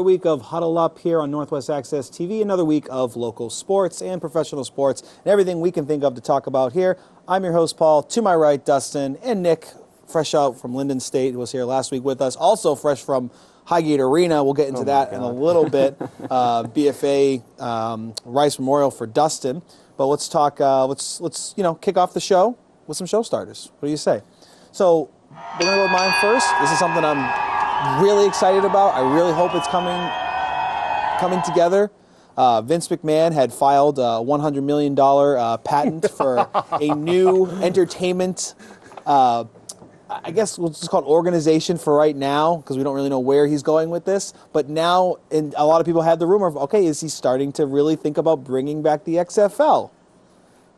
Another week of Huddle Up here on Northwest Access TV. Another week of local sports and professional sports and everything we can think of to talk about here. I'm your host, Paul. To my right, Dustin and Nick, fresh out from Linden State, who was here last week with us. Also fresh from Highgate Arena. We'll get into that in a little bit. BFA Rice Memorial for Dustin. But let's talk. Let's kick off the show with some show starters. What do you say? So we're gonna go with mine first. This is something I'm really excited about. I really hope it's coming together. Vince McMahon had filed a $100 million patent for a new entertainment, I guess we'll just call it organization for right now, because we don't really know where he's going with this. But now, and a lot of people had the rumor of, okay, is he starting to really think about bringing back the XFL?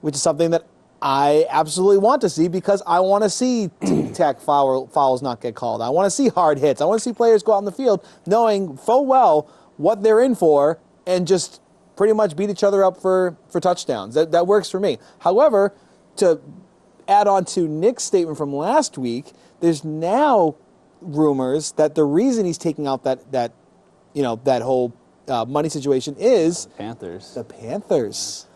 Which is something that I absolutely want to see, because I want to see tic-tac fouls not get called. I want to see hard hits. I want to see players go out on the field knowing full well what they're in for and just pretty much beat each other up for touchdowns. That works for me. However, to add on to Nick's statement from last week, there's now rumors that the reason he's taking out that whole money situation is the Panthers.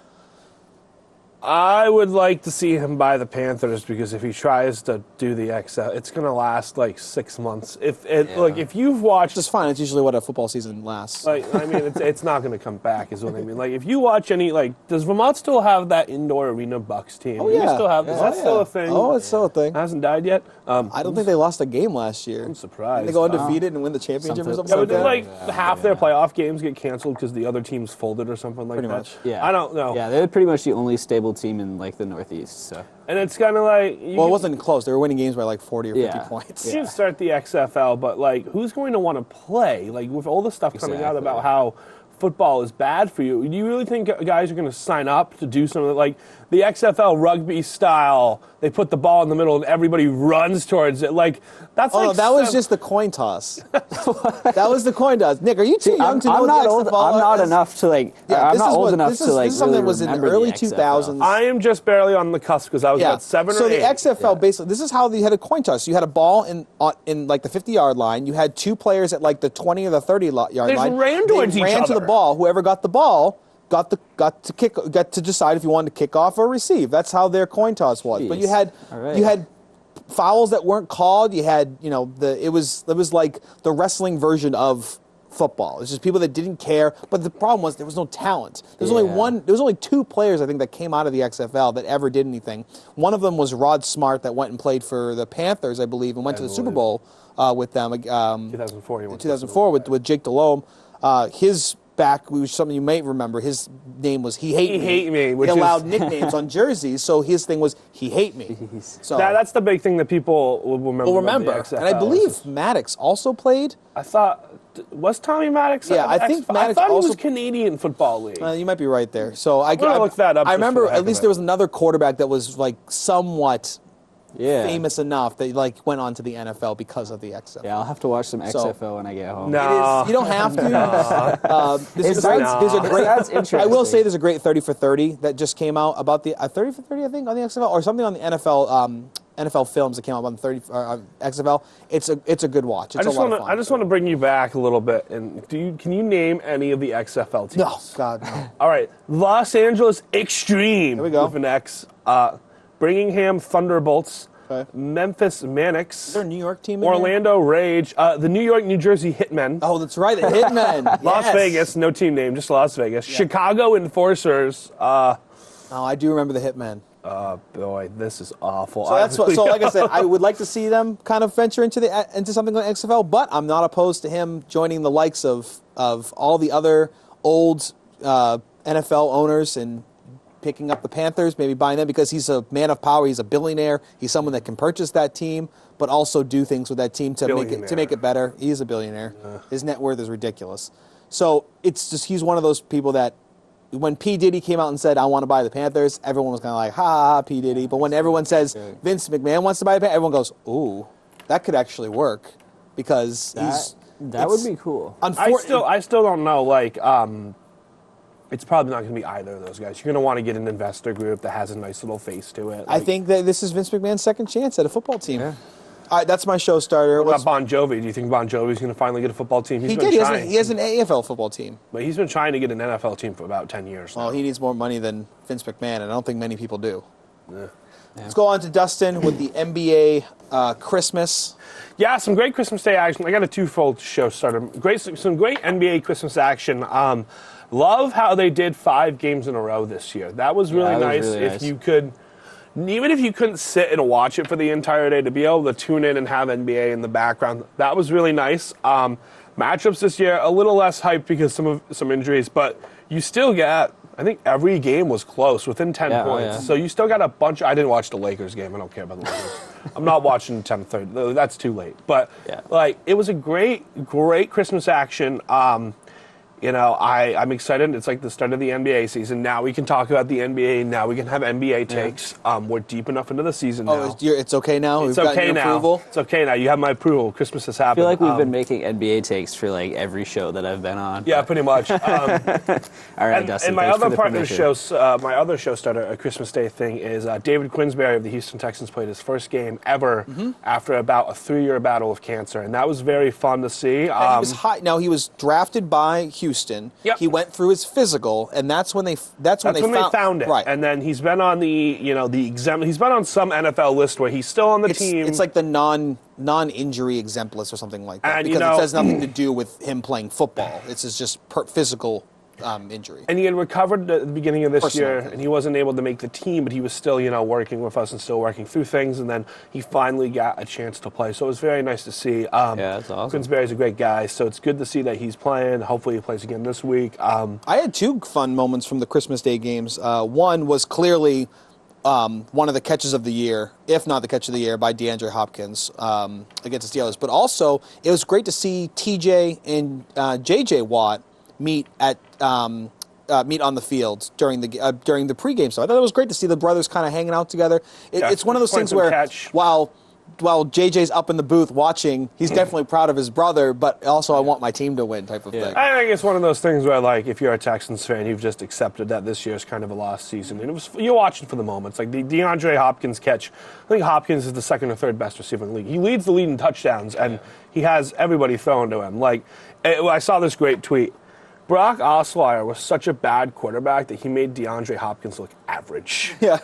I would like to see him buy the Panthers, because if he tries to do the XL, it's going to last like 6 months. If you've watched, it's fine. It's usually what a football season lasts. It's not going to come back, is what I mean. Like, if you watch any, does Vermont still have that indoor arena Bucks team? Oh yeah, you still have. Is that still a thing? Oh, it's still a thing. Hasn't died yet. I don't think they lost a game last year. I'm surprised. Didn't they go undefeated and win the championship or something like that? Half their playoff games get canceled because the other teams folded or something like that. Pretty much. Yeah. I don't know. Yeah, they're pretty much the only stable team in the Northeast. So. And it's kind of like... it wasn't close. They were winning games by 40 or 50 points. You should start the XFL, but who's going to want to play? With all the stuff coming out about how football is bad for you, do you really think guys are going to sign up to do something like the XFL rugby style? They put the ball in the middle and everybody runs towards it. That was just the coin toss. That was the coin toss. Nick, are you too young to know I'm not the old, XFL? I'm not enough to I'm not old enough to This is something that was in the early 2000s. I am just barely on the cusp, because I was about 7 or 8. So the XFL basically, this is how they had a coin toss. You had a ball in the 50-yard line. You had two players at the 20 or the 30-yard line. They ran towards each other. Ran to the ball. Whoever got the ball got to decide if you wanted to kick off or receive. That's how their coin toss was. Jeez. But you had fouls that weren't called. You had it was like the wrestling version of football. It's just people that didn't care. But the problem was there was no talent. There was only two players, I think, that came out of the XFL that ever did anything. One of them was Rod Smart, that went and played for the Panthers, I believe, and went to the Super Bowl with them. 2004. In 2004 with Jake Delhomme. His back, which something you might remember, his name was He Hate Me. Which he allowed nicknames on jerseys, so his thing was He Hate Me. So that's the big thing that people will remember. And I believe Maddox also played. I thought, was Tommy Maddox? Yeah, I think Maddox I thought also he was Canadian Football League. You might be right there. So I look that up. I remember at least there was another quarterback that was somewhat famous enough that went on to the NFL because of the XFL. Yeah, I'll have to watch some XFL when I get home. No, you don't have to. There's a great. That's interesting. I will say there's a great 30 for 30 that just came out about the 30 for 30, I think, on the XFL, or something on the NFL. NFL films that came out on 30 XFL. It's a good watch. It's a lot of fun. I just want to bring you back a little bit. And can you name any of the XFL teams? No, God, no. All right, Los Angeles Extreme. There we go. With an X. Birmingham Thunderbolts. Okay. Memphis Manics. Is there a New York team in Orlando Rage. The New York, New Jersey Hitmen. Oh, that's right, the Hitmen. Las Vegas, no team name, just Las Vegas. Yeah. Chicago Enforcers. Oh, I do remember the Hitmen. Boy, this is awful. So like I said, I would like to see them kind of venture into something like XFL, but I'm not opposed to him joining the likes of all the other old NFL owners and picking up the Panthers, maybe buying them, because he's a man of power. He's a billionaire. He's someone that can purchase that team, but also do things with that team to make it better. He is a billionaire. His net worth is ridiculous. So it's just he's one of those people that when P. Diddy came out and said, I want to buy the Panthers, everyone was kind of like, ha, ha, ha, P. Diddy. But when everyone says Vince McMahon wants to buy the Panthers, everyone goes, ooh, that could actually work, because that would be cool. I still don't know, it's probably not going to be either of those guys. You're going to want to get an investor group that has a nice little face to it. I think that this is Vince McMahon's second chance at a football team. Yeah. That's my show starter. What about Bon Jovi? Do you think Bon Jovi's going to finally get a football team? He did. He has an AFL football team. But he's been trying to get an NFL team for about 10 years now. Well, he needs more money than Vince McMahon, and I don't think many people do. Yeah. Let's go on to Dustin with the NBA Christmas. Yeah, some great Christmas Day action. I got a twofold show starter. Some great NBA Christmas action. Love how they did 5 games in a row this year. That was really nice. If you could, even if you couldn't sit and watch it for the entire day, to be able to tune in and have NBA in the background, that was really nice. Matchups this year a little less hype because some injuries, but you still get. I think every game was close, within 10 points. Yeah. So you still got a bunch. I didn't watch the Lakers game. I don't care about the Lakers. I'm not watching 10:30. That's too late. But it was a great Christmas action. I'm excited. It's like the start of the NBA season. Now we can talk about the NBA. Now we can have NBA takes. We're deep enough into the season now. Oh, it's okay now? It's okay now. Approval? It's okay now. You have my approval. Christmas has happened. I feel like we've been making NBA takes for like every show that I've been on. Yeah, pretty much. All right, Dustin. And my other partner shows, my other show starter, a Christmas Day thing, is David Quinsbury of the Houston Texans played his first game ever after about a 3-year battle of cancer, and that was very fun to see. He was high. Now he was drafted by Houston. Yep. He went through his physical, and that's when they found it. Right. And then he's been on the exempt. He's been on some NFL list where he's still on the team. It's like the non-injury exempt list or something like that, because it has nothing to do with him playing football. It's just physical injury. And he had recovered at the beginning of this year, and he wasn't able to make the team, but he was still, working with us and still working through things, and then he finally got a chance to play. So it was very nice to see. That's awesome. Quinnsbury's a great guy, so it's good to see that he's playing. Hopefully he plays again this week. I had 2 fun moments from the Christmas Day games. One was clearly one of the catches of the year, if not the catch of the year, by DeAndre Hopkins against the Steelers. But also, it was great to see TJ and J.J. Watt meet on the field during the pregame. So I thought it was great to see the brothers kind of hanging out together. It's one of those things where while JJ's up in the booth watching, he's definitely proud of his brother, but also I want my team to win type of thing. I think it's one of those things where, like, if you're a Texans fan, you've just accepted that this year's kind of a lost season. And you're watching for the moments. Like the DeAndre Hopkins catch, I think Hopkins is the second or third best receiver in the league. He leads the league in touchdowns, and he has everybody throwing to him. Like, I saw this great tweet. Brock Osweiler was such a bad quarterback that he made DeAndre Hopkins look average. Yeah.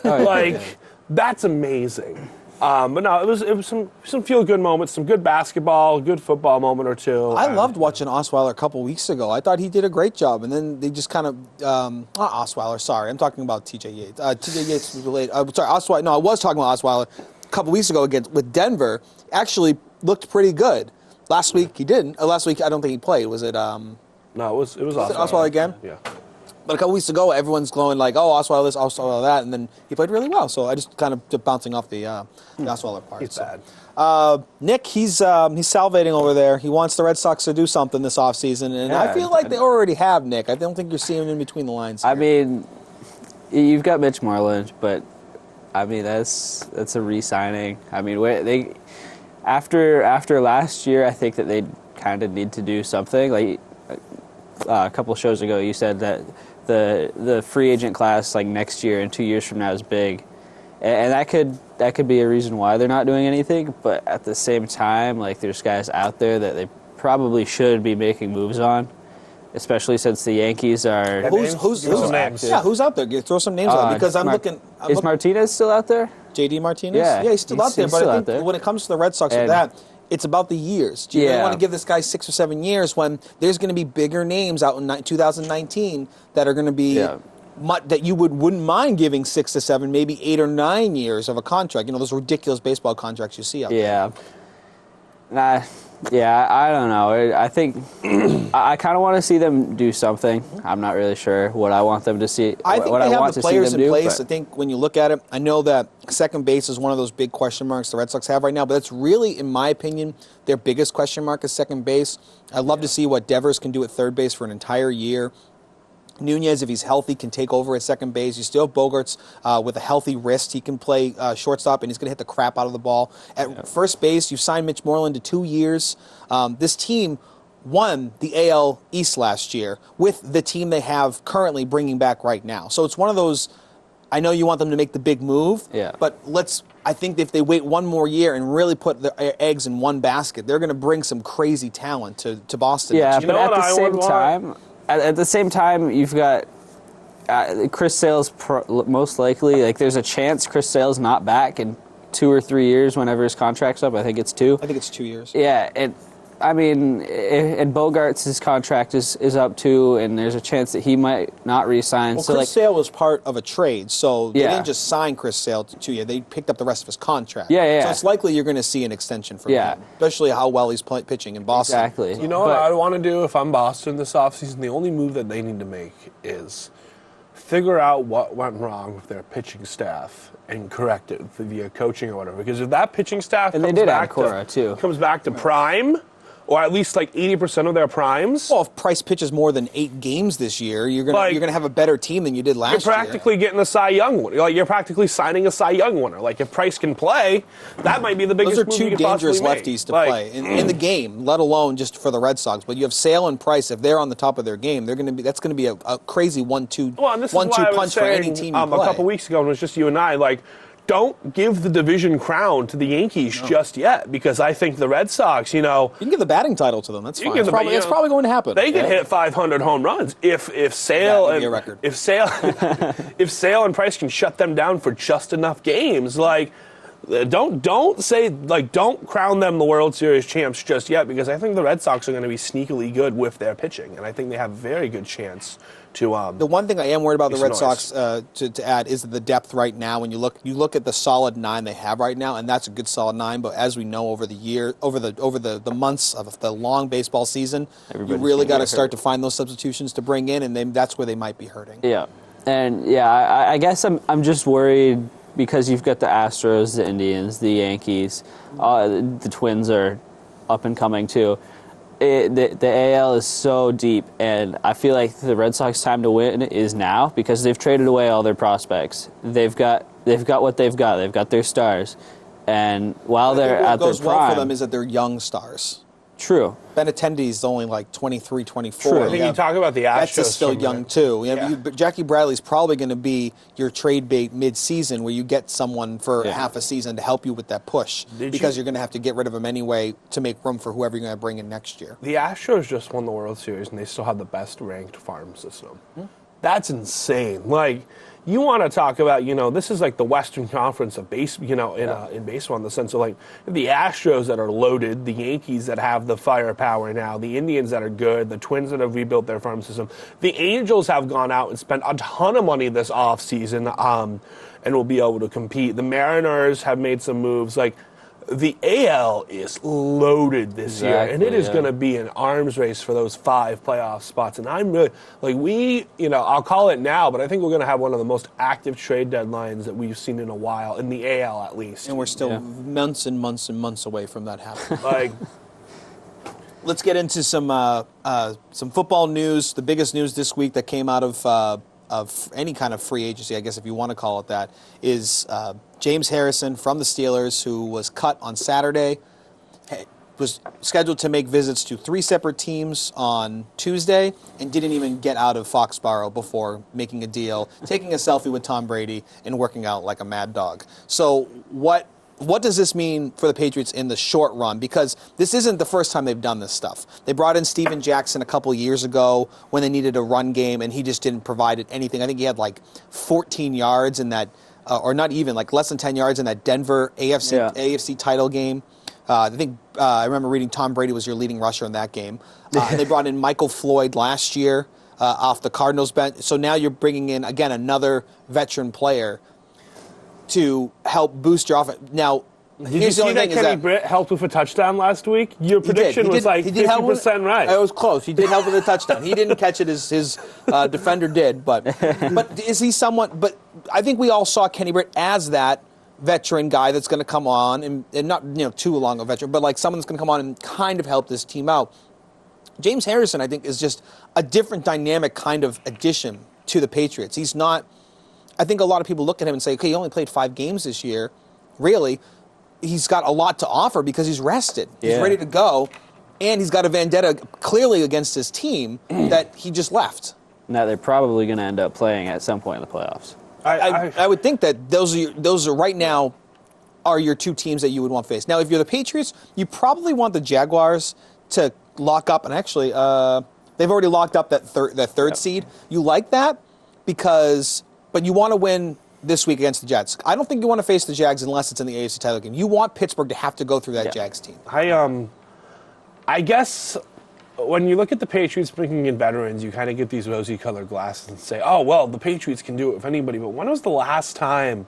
That's amazing. But no, it was some feel-good moments, some good basketball, good football moment or two. I loved watching Osweiler a couple weeks ago. I thought he did a great job, and then they just kind of not Osweiler. Sorry, I'm talking about T.J. Yates. T.J. Yates was related. Sorry, Osweiler. No, I was talking about Osweiler a couple weeks ago with Denver. Actually looked pretty good. Last week he didn't. Last week I don't think he played. Was it? No, it was Osweiler. Osweiler again? Yeah. But a couple weeks ago, everyone's glowing like, oh, Osweiler this, Osweiler that, and then he played really well. So I just kind of bouncing off the Osweiler part. He's bad. Nick, he's salivating over there. He wants the Red Sox to do something this offseason, and I feel like they already have, Nick. I don't think you're seeing him in between the lines here. I mean, you've got Mitch Moreland, but, I mean, that's a re-signing. I mean, after last year, I think that they kind of need to do something. Like, a couple shows ago, you said that the free agent class like next year and 2 years from now is big, and that could be a reason why they're not doing anything. But at the same time, like there's guys out there that they probably should be making moves on, especially since the Yankees are. Who's names? Yeah, who's out there? Throw some names out because I'm looking. Is Martinez still out there? JD Martinez? Yeah, he's still out there. But I think when it comes to the Red Sox with that, it's about the years. Do you really want to give this guy 6 or 7 years when there's going to be bigger names out in 2019 that are going to be that you wouldn't mind giving 6 to 7, maybe 8 or 9 years of a contract? You know, those ridiculous baseball contracts you see out there. I don't know. I think I kind of want to see them do something. I'm not really sure what I want them to see. I think they have the players in place. I think when you look at it, I know that second base is one of those big question marks the Red Sox have right now, but that's really, in my opinion, their biggest question mark is second base. I'd love to see what Devers can do at third base for an entire year. Nunez, if he's healthy, can take over at second base. You still have Bogarts with a healthy wrist. He can play shortstop, and he's going to hit the crap out of the ball. At first base, you signed Mitch Moreland to 2 years. This team won the AL East last year with the team they have currently bringing back right now. So it's one of those, I know you want them to make the big move, but let's I think if they wait one more year and really put their eggs in one basket, they're going to bring some crazy talent to Boston. Yeah, next year. but at the same time, you've got Chris Sale's most likely. Like, there's a chance Chris Sale's not back in 2 or 3 years whenever his contract's up. I think it's 2. I think it's 2 years. Yeah, and Bogart's his contract is up too, and there's a chance that he might not re-sign. Well, so Chris Sale was part of a trade, so they Yeah. didn't just sign Chris Sale to 2 years. They picked up the rest of his contract. Yeah. So it's likely you're going to see an extension from Yeah. him, especially how well he's pitching in Boston. Exactly. You know what I want to do if I'm Boston this offseason? The only move that they need to make is figure out what went wrong with their pitching staff and correct it via coaching or whatever. Because if that pitching staff And they comes did add back Cora, too. comes back to prime, or at least like 80% of their primes, Well, if Price pitches more than 8 games this year, you're gonna have a better team than you did last you're year. practically getting a Cy Young winner. Like, you're practically signing a Cy Young winner. Like, if Price can play, that might be the biggest Those are move 2 you could dangerous possibly make. lefties to Like, play in the game, let alone just for the Red Sox. But you have Sale and Price. If they're on the top of their game, that's going to be a crazy 1-2 Well, and this is why I was punch for saying, any team you a play. couple weeks ago, when it was just you and I, like, don't give the division crown to the Yankees just yet, because I think the Red Sox, You can give the batting title to them. That's You fine. give It's them- probably, it's probably going to happen. they can hit 500 home runs if Sale That would be a and record. if Sale if Sale and Price can shut them down for just enough games. Like, don't crown them the World Series champs just yet, because I think the Red Sox are going to be sneakily good with their pitching, and I think they have a very good chance to. The one thing I am worried about the Make Red some Sox to add is the depth right now. When you look at the solid 9 they have right now, and that's a good solid 9. But as we know, over the months of the long baseball season, Everybody's you really gonna got to get start hurt. to find those substitutions to bring in, and that's where they might be hurting. Yeah, and I guess I'm just worried because you've got the Astros, the Indians, the Yankees, the Twins are up and coming too. The AL is so deep, and I feel like the Red Sox time to win is now, because they've traded away all their prospects. They've got what they've got. They've got their stars, and while they're what at their goes prime, well for them is that they're young stars. true. Benintendi's only like 23, 24. True. I think you talk about the Astros. That's still for a young minute. too. Yeah. But Jackie Bradley's probably going to be your trade bait mid-season, where you get someone for half a season to help you with that push, because you're going to have to get rid of him anyway to make room for whoever you're going to bring in next year. The Astros just won the World Series, and they still have the best ranked farm system. That's insane. Like, you want to talk about, this is like the Western Conference of base, in baseball, in the sense of, like, the Astros that are loaded, the Yankees that have the firepower now, the Indians that are good, the Twins that have rebuilt their farm system. The Angels have gone out and spent a ton of money this offseason, and will be able to compete. The Mariners have made some moves. Like, the AL is loaded this year, and it is going to be an arms race for those 5 playoff spots. And I'm really, I'll call it now, but I think we're going to have one of the most active trade deadlines that we've seen in a while, in the AL at least. And we're still months and months and months away from that happening. Like, Let's get into some football news. The biggest news this week that came out of any kind of free agency, I guess if you want to call it that, is James Harrison from the Steelers, who was cut on Saturday, was scheduled to make visits to 3 separate teams on Tuesday, and didn't even get out of Foxborough before making a deal, taking a selfie with Tom Brady, and working out like a mad dog. So what does this mean for the Patriots in the short run? Because this isn't the first time they've done this stuff. They brought in Steven Jackson a couple years ago when they needed a run game, and he just didn't provide it anything. I think he had like 14 yards in that, or not even, like less than 10 yards in that Denver AFC title game. I remember reading Tom Brady was your leading rusher in that game. They brought in Michael Floyd last year off the Cardinals bench. So now you're bringing in, again, another veteran player to help boost your offense. Now, did you here's the see only that thing is Kenny that Britt helped with a touchdown last week? Your prediction was like 50% right. It was close. He did help with a touchdown. He didn't catch it as his defender did, but is he somewhat? But I think we all saw Kenny Britt as that veteran guy that's going to come on and not too long a veteran, but like someone that's going to come on and kind of help this team out. James Harrison, I think, is just a different dynamic kind of addition to the Patriots. He's not. I think a lot of people look at him and say, okay, he only played 5 games this year. Really, he's got a lot to offer because he's rested. He's ready to go, and he's got a vendetta clearly against his team that he just left. Now they're probably going to end up playing at some point in the playoffs. I would think that those are right now are your two teams that you would want to face. Now, if you're the Patriots, you probably want the Jaguars to lock up, and actually, they've already locked up that third seed. You like that but you want to win this week against the Jets. I don't think you want to face the Jags unless it's in the AFC title game. You want Pittsburgh to have to go through that Jags team. I guess when you look at the Patriots bringing in veterans, you kind of get these rosy-colored glasses and say, oh, well, the Patriots can do it with anybody. But when was the last time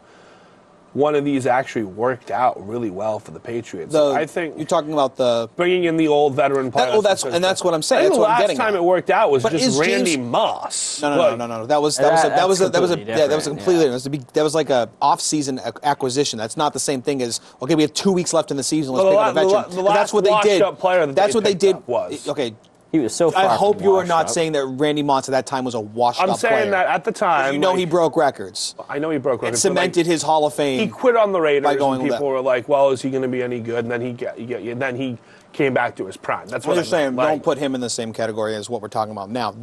one of these actually worked out really well for the Patriots? I think you're talking about the bringing in the old veteran players. That's what I'm saying. I think that's what I'm the getting last time at. it worked out was But just Randy James, Moss. No. That was completely. That was like a off-season acquisition. That's not the same thing as we have 2 weeks left in the season. Let's pick up a veteran. That's what they did. That's what they did. Okay. He was so far I hope from you are washed not up. saying that Randy Moss at that time was a washed-up player. I'm saying that at the time. He broke records. I know he broke records. It cemented his Hall of Fame. He quit on the Raiders, by going and people were like, well, is he going to be any good? And then he came back to his prime. That's what I'm saying. Don't put him in the same category as what we're talking about now.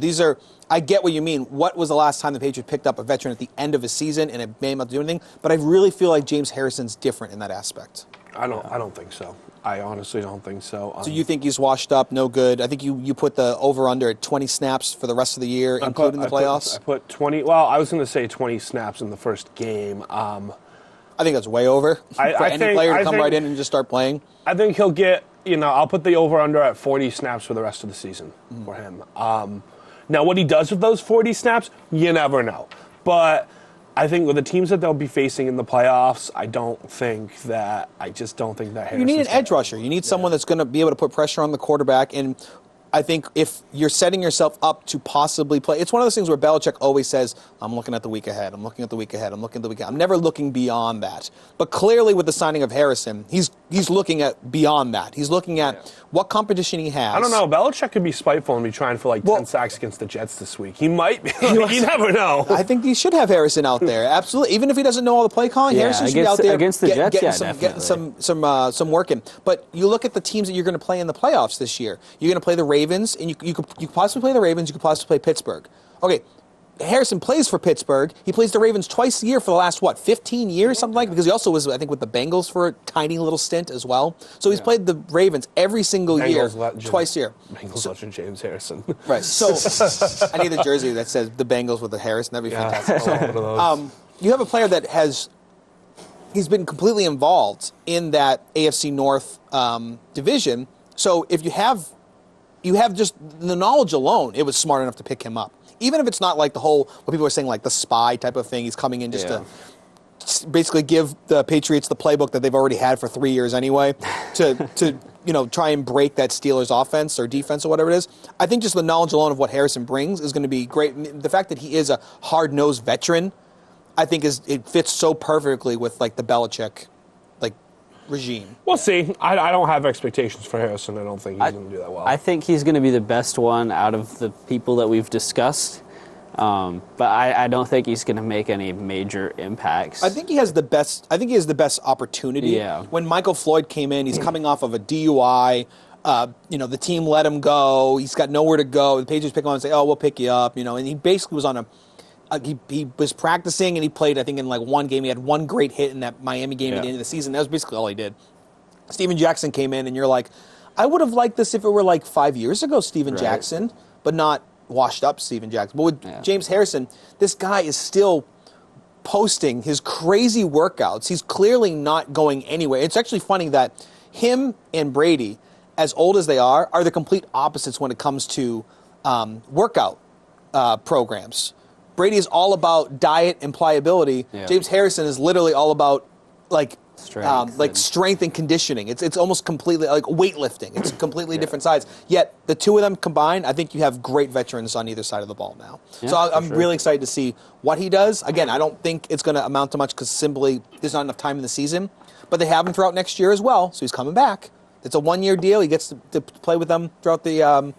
I get what you mean. What was the last time the Patriots picked up a veteran at the end of a season and it made him not do anything? But I really feel like James Harrison's different in that aspect. I don't think so. I honestly don't think so. So you think he's washed up, no good? I think you put the over-under at 20 snaps for the rest of the year, including the playoffs? I put 20. Well, I was going to say 20 snaps in the first game. I think that's way over for any player to come right in and just start playing. I think he'll get, I'll put the over-under at 40 snaps for the rest of the season for him. Now, what he does with those 40 snaps, you never know. But I think with the teams that they'll be facing in the playoffs, I just don't think that Harrison's you need an edge rusher. You need someone that's going to be able to put pressure on the quarterback. And I think if you're setting yourself up to possibly play, it's one of those things where Belichick always says, I'm looking at the week ahead. I'm looking at the week ahead. I'm looking at the week ahead. I'm never looking beyond that. But clearly with the signing of Harrison, he's looking at beyond that. He's looking at what competition he has. I don't know. Belichick could be spiteful and be trying for 10 sacks against the Jets this week. He might be. You never know. I think he should have Harrison out there. Absolutely. Even if he doesn't know all the play calling, Harrison should be out there against the Jets, getting some work in. But you look at the teams that you're going to play in the playoffs this year. You're going to play the Ravens, and you could possibly play the Ravens. You could possibly play Pittsburgh. Okay. Harrison plays for Pittsburgh. He plays the Ravens twice a year for the last, 15 years, something like that? Because he also was, I think, with the Bengals for a tiny little stint as well. So he's played the Ravens every single year, twice a year. Bengals legend James Harrison. Right. So I need a jersey that says the Bengals with the Harrison. That'd be fantastic. So, you have a player that he's been completely involved in that AFC North division. So if you have just the knowledge alone, it was smart enough to pick him up. Even if it's not like the whole, what people are saying, like the spy type of thing. He's coming in just to basically give the Patriots the playbook that they've already had for 3 years anyway to try and break that Steelers offense or defense or whatever it is. I think just the knowledge alone of what Harrison brings is going to be great. The fact that he is a hard-nosed veteran, I think it fits so perfectly with the Belichick regime. We'll see. I don't have expectations for Harrison. I don't think he's going to do that well. I think he's going to be the best one out of the people that we've discussed. But I don't think he's going to make any major impacts. I think he has the best. I think he has the best opportunity. Yeah. When Michael Floyd came in, he's coming off of a DUI. The team let him go. He's got nowhere to go. The Patriots pick him up and say, "Oh, we'll pick you up." And he basically was on a. He was practicing and he played, I think, in one game. He had one great hit in that Miami game at the end of the season. That was basically all he did. Steven Jackson came in and you're like, I would have liked this if it were 5 years ago, Steven Jackson, but not washed up Steven Jackson. But with James Harrison, this guy is still posting his crazy workouts. He's clearly not going anywhere. It's actually funny that him and Brady, as old as they are the complete opposites when it comes to workout programs. Brady is all about diet and pliability. Yeah. James Harrison is literally all about strength and conditioning. It's almost completely like weightlifting. It's a completely different sides. Yet the two of them combined, I think you have great veterans on either side of the ball now. Yeah, so I'm really excited to see what he does. Again, I don't think it's going to amount to much because simply there's not enough time in the season. But they have him throughout next year as well, so he's coming back. It's a one-year deal. He gets to play with them throughout the.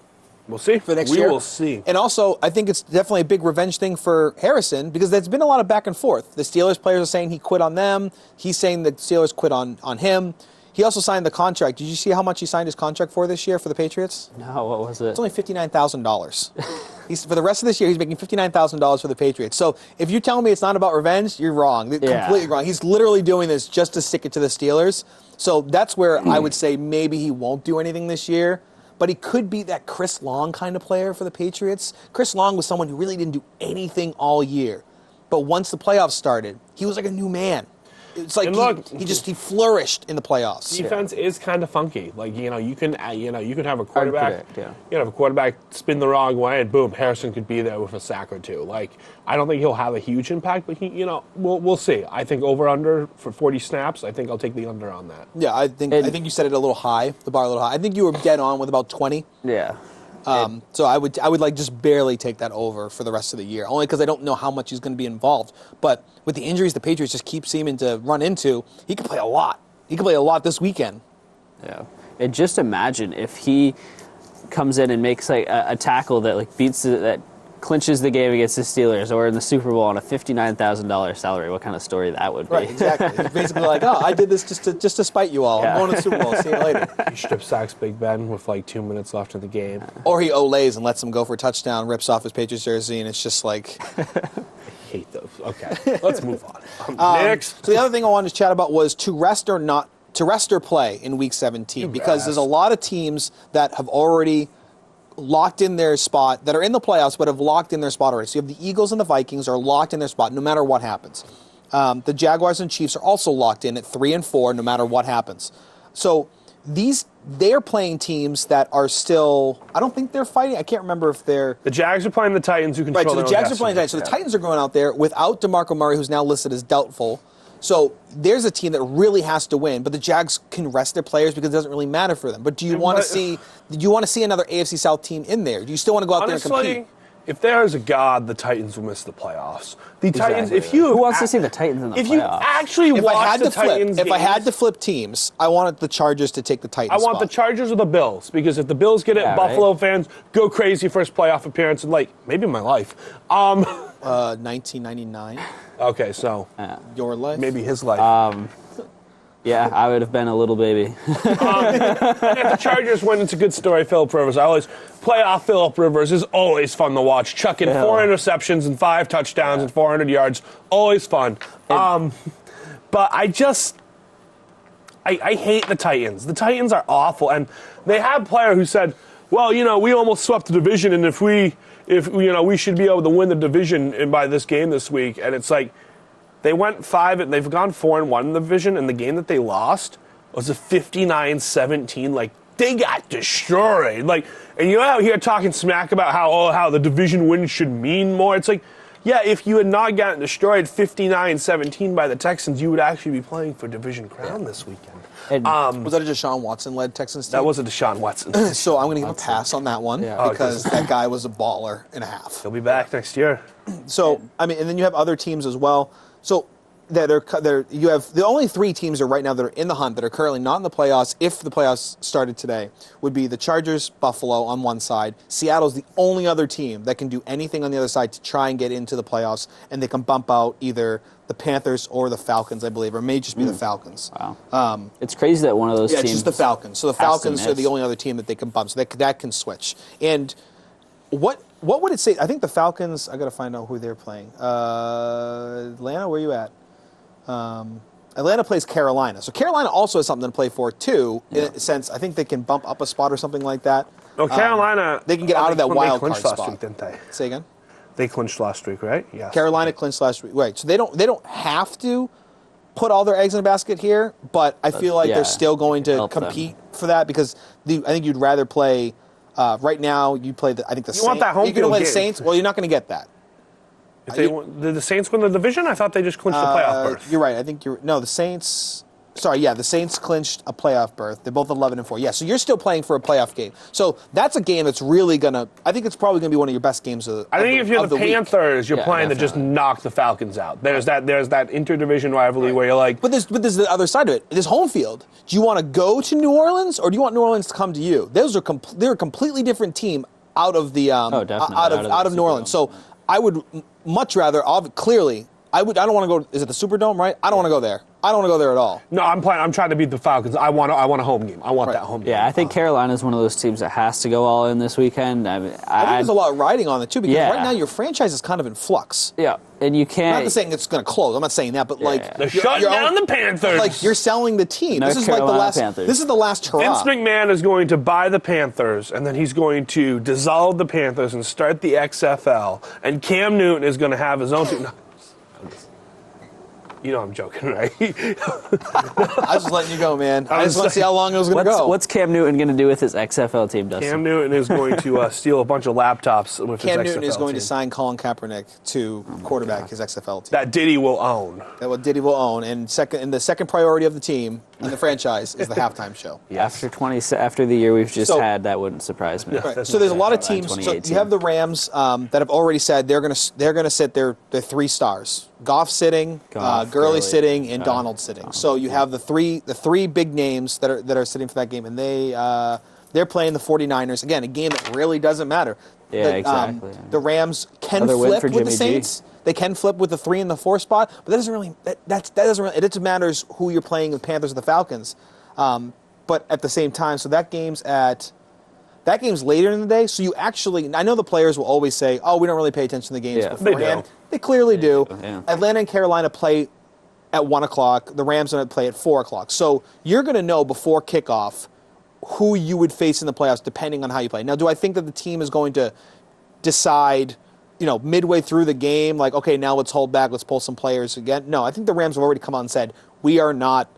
We'll see. For next year. We will see. And also, I think it's definitely a big revenge thing for Harrison because there's been a lot of back and forth. The Steelers players are saying he quit on them. He's saying the Steelers quit on him. He also signed the contract. Did you see how much he signed his contract for this year for the Patriots? No, what was it? It's only $59,000. For the rest of this year, he's making $59,000 for the Patriots. So if you're telling me it's not about revenge, you're wrong. You're completely wrong. He's literally doing this just to stick it to the Steelers. So that's where I would say maybe he won't do anything this year. But he could be that Chris Long kind of player for the Patriots. Chris Long was someone who really didn't do anything all year. But once the playoffs started, he was like a new man. It's like he flourished in the playoffs. Defense is kind of funky. Like you can have a quarterback. Yeah. You can have a quarterback spin the wrong way, and boom, Harrison could be there with a sack or two. Like I don't think he'll have a huge impact, but we'll see. I think over under for 40 snaps. I think I'll take the under on that. Yeah, I think you set it a little high, the bar a little high. I think you were dead on with about 20. Yeah. So I would like just barely take that over for the rest of the year, only because I don't know how much he's going to be involved. But with the injuries the Patriots just keep seeming to run into, he could play a lot. He could play a lot this weekend. Yeah. And just imagine if he comes in and makes like a tackle that that clinches the game against the Steelers, or in the Super Bowl on a $59,000 salary. What kind of story that would be? Right, exactly. He's basically like, oh, I did this just to spite you all. I'm going to the Super Bowl. See you later. He strip sacks Big Ben with 2 minutes left in the game. Or he olays and lets him go for a touchdown, rips off his Patriots jersey, and it's just like... I hate those. Okay, let's move on. Next. So the other thing I wanted to chat about was to rest or play in Week 17, because there's a lot of teams that have already locked in their spot, that are in the playoffs but have locked in their spot already. So you have the Eagles and the Vikings are locked in their spot no matter what happens. The Jaguars and Chiefs are also locked in at 3 and 4 no matter what happens. So they're playing teams that are still, I don't think they're fighting. I can't remember if they're... The Jags are playing the Titans, who control Right, so the Jags are playing the Titans. So the Titans are going out there without DeMarco Murray, who's now listed as doubtful. So there's a team that really has to win, but the Jags can rest their players because it doesn't really matter for them. But do you want to see another AFC South team in there? Do you still want to go out there and compete? If there is a God, the Titans will miss the playoffs. The Titans, who wants to see the Titans in the playoffs? If you actually watch the Titans games, if I had to flip teams, I wanted the Chargers to take the Titans. I want the Chargers or the Bills, because if the Bills get it, Buffalo fans go crazy first playoff appearance in maybe my life. 1999. Okay, so your life, maybe his life. Yeah, I would have been a little baby. If the Chargers win, it's a good story. Phillip Rivers. Playoff Phillip Rivers is always fun to watch. Chucking 4 interceptions and 5 touchdowns and 400 yards. Always fun. But I hate the Titans. The Titans are awful. And they have a player who said, well, we almost swept the division, and if we should be able to win the division by this game this week. And it's like, they went 5 and they've gone 4-1 in the division, and the game that they lost was a 59-17. They got destroyed. And you're out here talking smack about how the division win should mean more. It's like, yeah, if you had not gotten destroyed 59-17 by the Texans, you would actually be playing for division crown this weekend. Was that a Deshaun Watson-led Texans team? That was a Deshaun Watson. So I'm going to give a pass on that one because that guy was a baller and a half. He'll be back next year. So, and then you have other teams as well. So you have the only 3 teams right now that are in the hunt that are currently not in the playoffs, if the playoffs started today, would be the Chargers, Buffalo on one side. Seattle's the only other team that can do anything on the other side to try and get into the playoffs, and they can bump out either the Panthers or the Falcons, I believe, or it may just be the Falcons. Wow. It's crazy that one of those teams... Yeah, it's just the Falcons. So the Falcons are the only other team that they can bump, so that can switch. And what would it say? I think the Falcons, I got to find out who they're playing. Atlanta, where are you at? Atlanta plays Carolina. So Carolina also has something to play for, too, in a sense. I think they can bump up a spot or something like that. No, Carolina... they can get out of that wild card spot. Last week, didn't they? Say again? They clinched last week, right? Yeah. Carolina clinched last week. Right. So they don't have to put all their eggs in a basket here, but I feel like they're still going to compete for that, because I think you'd rather play... right now, you play the Saints. You want that home field game. You're going to play the Saints? Well, you're not going to get that. Did the Saints win the division? I thought they just clinched the playoff berth. You're right. I think the Saints... Sorry, the Saints clinched a playoff berth. They're both 11 and 4. Yeah, so you're still playing for a playoff game. So that's a game that's really gonna. I think it's probably gonna be one of your best games of. I think if you're the Panthers, you're playing definitely. to just knock the Falcons out. There's that interdivision rivalry where you're like. But there's the other side of it. There's home field. Do you want to go to New Orleans, or do you want New Orleans to come to you? They're a completely different team out of the out of New Orleans. So I would much rather clearly. I don't want to go. Is it the Superdome? Right. I don't want to go there. I don't want to go there at all. No, I'm trying to beat the Falcons. I want a home game. I want that home game. Yeah, I think Carolina's one of those teams that has to go all in this weekend. I think there's a lot riding on it too, because Yeah. right now your franchise is kind of in flux. Yeah, and you can't. I'm not saying it's going to close. I'm not saying that, but They're shutting down the Panthers. Like, you're selling the team. North This is like the Carolina last. Panthers. This is the last hurrah. Vince McMahon is going to buy the Panthers, and then he's going to dissolve the Panthers and start the XFL. And Cam Newton is going to have his own team. No, you know I'm joking, right? I was just letting you go, man. I just want to see how long it was going to go. What's Cam Newton going to do with his XFL team, Dustin? Cam Newton is going to steal a bunch of laptops with Cam his Newton XFL is going team. to sign Colin Kaepernick to quarterback his XFL team. That Diddy will own. That what Diddy will own, and the second priority of the team and the franchise is the halftime show. After the year we've just had, that wouldn't surprise me. Right. So there's a lot of teams. So you have the Rams that have already said they're going to sit their 3 stars. Goff sitting, Gurley sitting, and Donald sitting. So you have the three big names that are sitting for that game, and they're playing the 49ers. Again, a game that really doesn't matter. Yeah, exactly. The Rams can Another win flip for with the Jimmy G. Saints. They can flip with the 3 and the 4 spot, but that doesn't really. That doesn't really. It just matters who you're playing, the Panthers or the Falcons. But at the same time, so that game's later in the day. So you actually, I know the players will always say, "Oh, we don't really pay attention to the games beforehand." They do. They clearly do. Yeah. Atlanta and Carolina play at 1 o'clock. The Rams are going to play at 4 o'clock. So you're going to know before kickoff who you would face in the playoffs, depending on how you play. Now, do I think that the team is going to decide, midway through the game, like, okay, now let's hold back, let's pull some players again? No, I think the Rams have already come out and said, we are not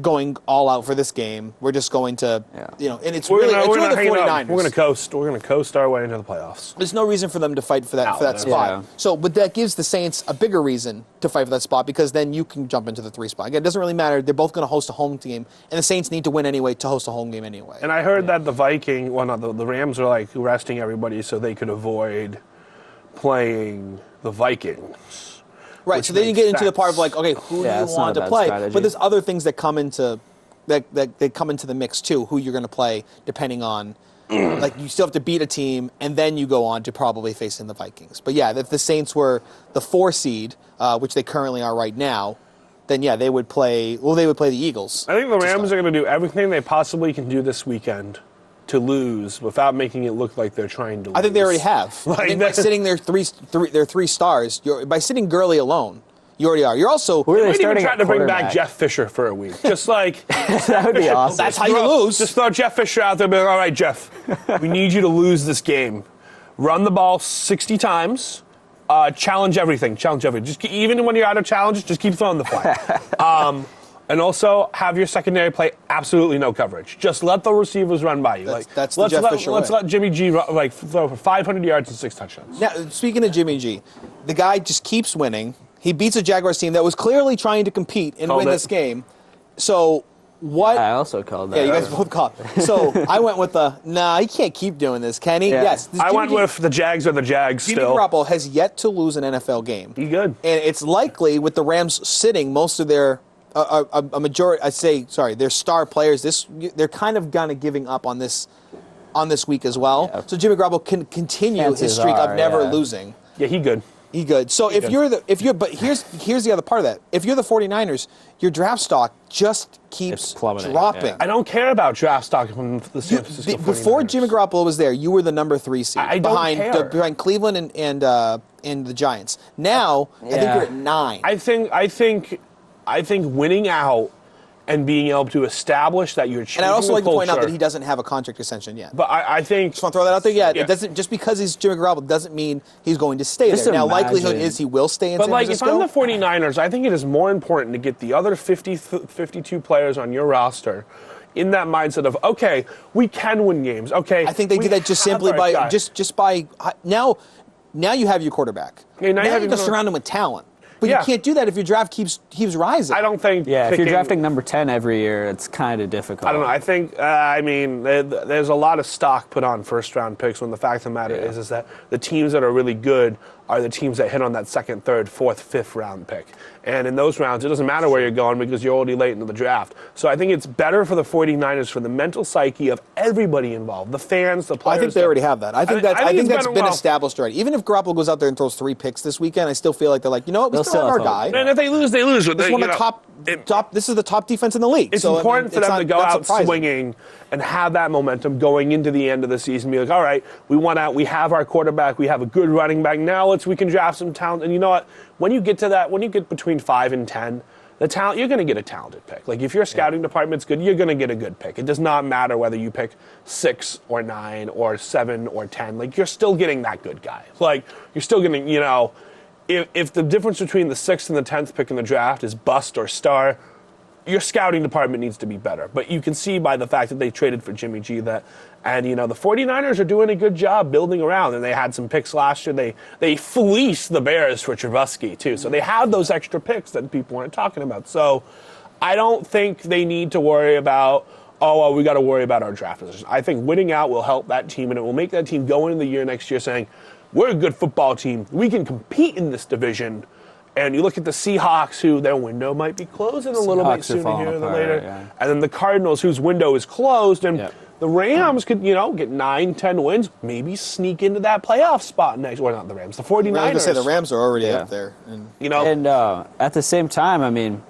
going all out for this game. We're just going to, and it's really the 49ers. We're going to coast. We're going to coast our way into the playoffs. There's no reason for them to fight for that spot. Yeah. So, but that gives the Saints a bigger reason to fight for that spot, because then you can jump into the 3 spot. Again, it doesn't really matter. They're both going to host a home game, and the Saints need to win anyway to host a home game anyway. And I heard that the Rams are like resting everybody so they could avoid playing the Vikings. Right, so then you get into the part of like, okay, who do you want to play? Strategy. But there's other things that come into that come into the mix too. Who you're going to play, depending on, like, you still have to beat a team, and then you go on to probably facing the Vikings. But yeah, if the Saints were the 4 seed, which they currently are right now, then yeah, they would play. Well, they would play the Eagles. I think the Rams are going to do everything they possibly can do this weekend to lose without making it look like they're trying to lose. I think they already have. I think by sitting their three stars, by sitting Gurley alone, you already are. You're also. Who are they might even starting try at to bring back quarterback? Jeff Fisher for a week, just like That would be awesome. That's how you lose. Just throw Jeff Fisher out there, and be like, all right, Jeff, we need you to lose this game. Run the ball 60 times. Challenge everything. Just even when you're out of challenges, just keep throwing the flag. And also have your secondary play absolutely no coverage. Just let the receivers run by you. That's the Jeff Fisher way. Let's let Jimmy G throw for 500 yards and 6 touchdowns. Now, speaking of Jimmy G, the guy just keeps winning. He beats a Jaguars team that was clearly trying to compete and win this game. So what? I also called that. Yeah, you guys both called. So I went with he can't keep doing this, can he? Yeah. Yes. I went with the Jags are the Jags Jimmy still. Garoppolo has yet to lose an NFL game. He good. And it's likely, with the Rams sitting most of their a majority, their star players, they're kind of giving up on this week as well. Yeah. So Jimmy Garoppolo can continue his streak of never losing. Yeah, he good. He good. So but here's the other part of that. If you're the 49ers, your draft stock just keeps dropping. Yeah. I don't care about draft stock from the San Francisco 49ers. Before Jimmy Garoppolo was there, you were the number 3 seed behind Cleveland and the Giants. Now, I think you're at 9. I think winning out and being able to establish that you're changing the culture. And I'd also like to point out that he doesn't have a contract extension yet. But I think... Just want to throw that out there. Yeah, it doesn't, just because he's Jimmy Garoppolo doesn't mean he's going to stay there. Now, likelihood is he will stay in San Francisco. But if I'm the 49ers, I think it is more important to get the other 52 players on your roster in that mindset of, okay, we can win games. Okay, I think they do that just simply by just by now you have your quarterback. Yeah, now you just surround him with talent. But you can't do that if your draft keeps rising. I don't think. Yeah, if you're drafting number 10 every year, it's kind of difficult. I don't know. I think. There's a lot of stock put on first round picks when the fact of the matter is that the teams that are really good are the teams that hit on that second, third, fourth, fifth round pick. And in those rounds, it doesn't matter where you're going because you're already late into the draft. So I think it's better for the 49ers, for the mental psyche of everybody involved, the fans, the players. I think they already have that. I think that's been established already. Even if Garoppolo goes out there and throws 3 picks this weekend, I still feel like they're like, you know what, we still have our guy. And if they lose, they lose. This is the top defense in the league. It's important for them to go out swinging and have that momentum going into the end of the season. Be like, all right, we have our quarterback, we have a good running back. Now we can draft some talent. And you know what? When you get to that, when you get between 5 and 10, the talent, you're going to get a talented pick. Like if your scouting department's good, you're going to get a good pick. It does not matter whether you pick 6 or 9 or 7 or 10. Like you're still getting that good guy. Like you're still getting, you know, if the difference between the 6th and the 10th pick in the draft is bust or star, your scouting department needs to be better. But you can see by the fact that they traded for Jimmy G that, and you know, the 49ers are doing a good job building around, and they had some picks last year. They fleeced the Bears for Trubisky too. So they had those extra picks that people weren't talking about. So I don't think they need to worry about, oh, well, we got to worry about our draft position. I think winning out will help that team, and it will make that team go into the year next year saying, we're a good football team. We can compete in this division. And you look at the Seahawks, who their window might be closing a little bit sooner here than later. Yeah. And then the Cardinals, whose window is closed. And the Rams could, you know, get 9, 10 wins, maybe sneak into that playoff spot next. Or not the Rams, the 49ers. I was going to say the Rams are already up there. And, you know, and at the same time, I mean,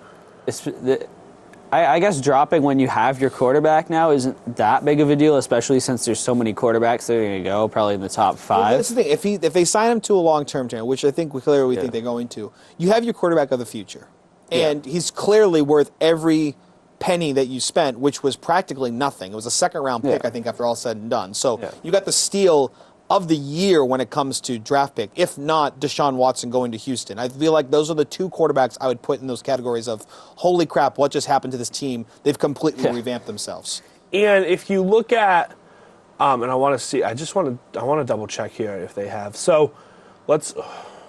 I guess dropping when you have your quarterback now isn't that big of a deal, especially since there's so many quarterbacks that are going to go probably in the top 5. Well, that's the thing. If they sign him to a long-term term, which I think we clearly think they're going to, you have your quarterback of the future. And he's clearly worth every penny that you spent, which was practically nothing. It was a second-round pick, I think, after all said and done. So you got the steal of the year when it comes to draft pick, if not Deshaun Watson going to Houston. I feel like those are the 2 quarterbacks I would put in those categories of, holy crap, what just happened to this team? They've completely revamped themselves. And if you look at, and I want to see, I want to double check here if they have. So let's.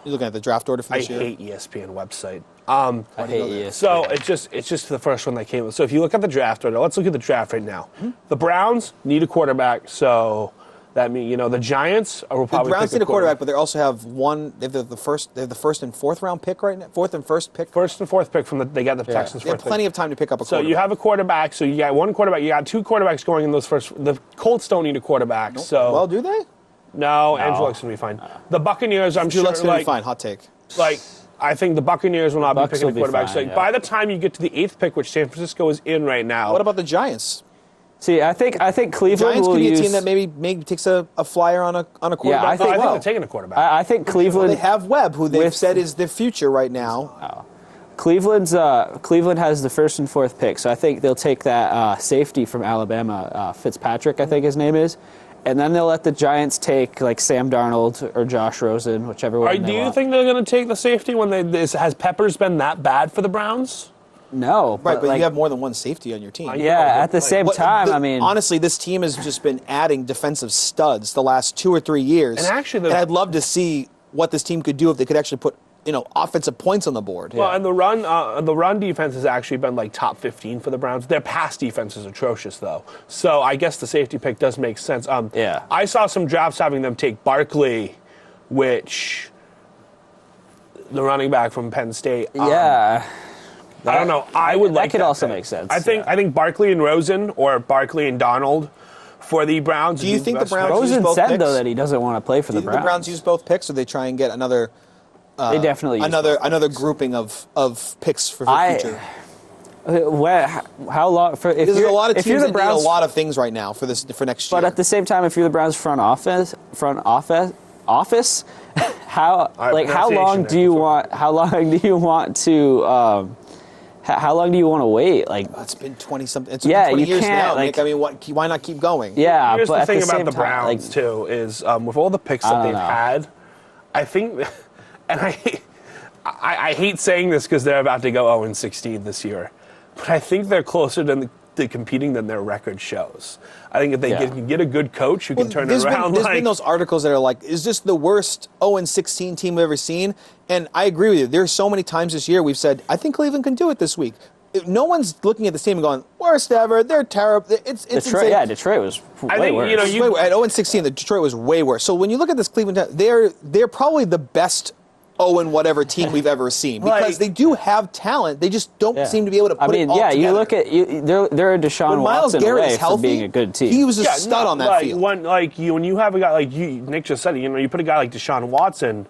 You're looking at the draft order for this year? I hate ESPN website. I hate ESPN. So it's just the first one that came. So if you look at the draft order, let's look at the draft right now. Mm-hmm. The Browns need a quarterback, so that means, you know, the Giants will probably. The Browns pick need a quarterback, but they also have one. They have the first and fourth round pick right now. Fourth and first pick. First and fourth pick they got the Texans. They have plenty of time to pick up a quarterback. So you have a quarterback. So you got one quarterback. You got 2 quarterbacks going in those first. The Colts don't need a quarterback. Nope. So well, do they? No, Andrew Luck's gonna be fine. The Buccaneers, I'm sure, Luck's gonna be fine. Hot take. Like, I think the Buccaneers will not be picking a quarterback. Fine, so by the time you get to the 8th pick, which San Francisco is in right now. What about the Giants? See, I think Cleveland Giants will could be use a team that maybe takes a flyer on a quarterback. Yeah, I think they're taking a quarterback. I think Cleveland. They have Webb, who they've said is their future right now. Cleveland has the 1st and 4th pick, so I think they'll take that safety from Alabama, Fitzpatrick, I think his name is, and then they'll let the Giants take like Sam Darnold or Josh Rosen, whichever one. Do you think they're going to take the safety when has Peppers been that bad for the Browns? No, but you have more than one safety on your team. Yeah, at the same time, I mean, honestly, this team has just been adding defensive studs the last 2 or 3 years. And actually, I'd love to see what this team could do if they could actually put offensive points on the board. Well, and the run defense has actually been like top 15 for the Browns. Their pass defense is atrocious, though. So I guess the safety pick does make sense. I saw some drafts having them take Barkley, which the running back from Penn State. I don't know. I would like that. Could also pick. make sense. I think Barkley and Rosen or Barkley and Donald for the Browns. Do you think the Browns Rosen use both said picks? Though that he doesn't want to play for the Browns? The Browns use both picks, or they try and get another? They definitely use another grouping of picks for the future. How long? There's a lot of teams that need a lot of things right now for next year. But at the same time, if you're the Browns front office, how long do you want? How long do you want to? How long do you want to wait? Like it's been 20-something. It's been 20 years now. Like, I mean, why not keep going? Yeah, here's but the thing at the about the same time, Browns too is with all the picks that they've had, I think, and I hate saying this because they're about to go 0-16 this year, but I think they're closer to competing than their record shows. I think if they can get a good coach who can turn it around. There's been those articles that are like, is this the worst 0-16 team we've ever seen? And I agree with you. There's so many times this year we've said, I think Cleveland can do it this week. No one's looking at this team and going, we're worst ever. They're terrible. It's Detroit, insane. yeah, Detroit was way worse. At 0-16, the Detroit was way worse. So when you look at this Cleveland team, they're probably the best whatever team we've ever seen because they do have talent. They just don't seem to be able to put it all together. You look at they're a Deshaun Watson away from being a good team. He was a stud on that field. When you have a guy like Nick just said, you put a guy like Deshaun Watson.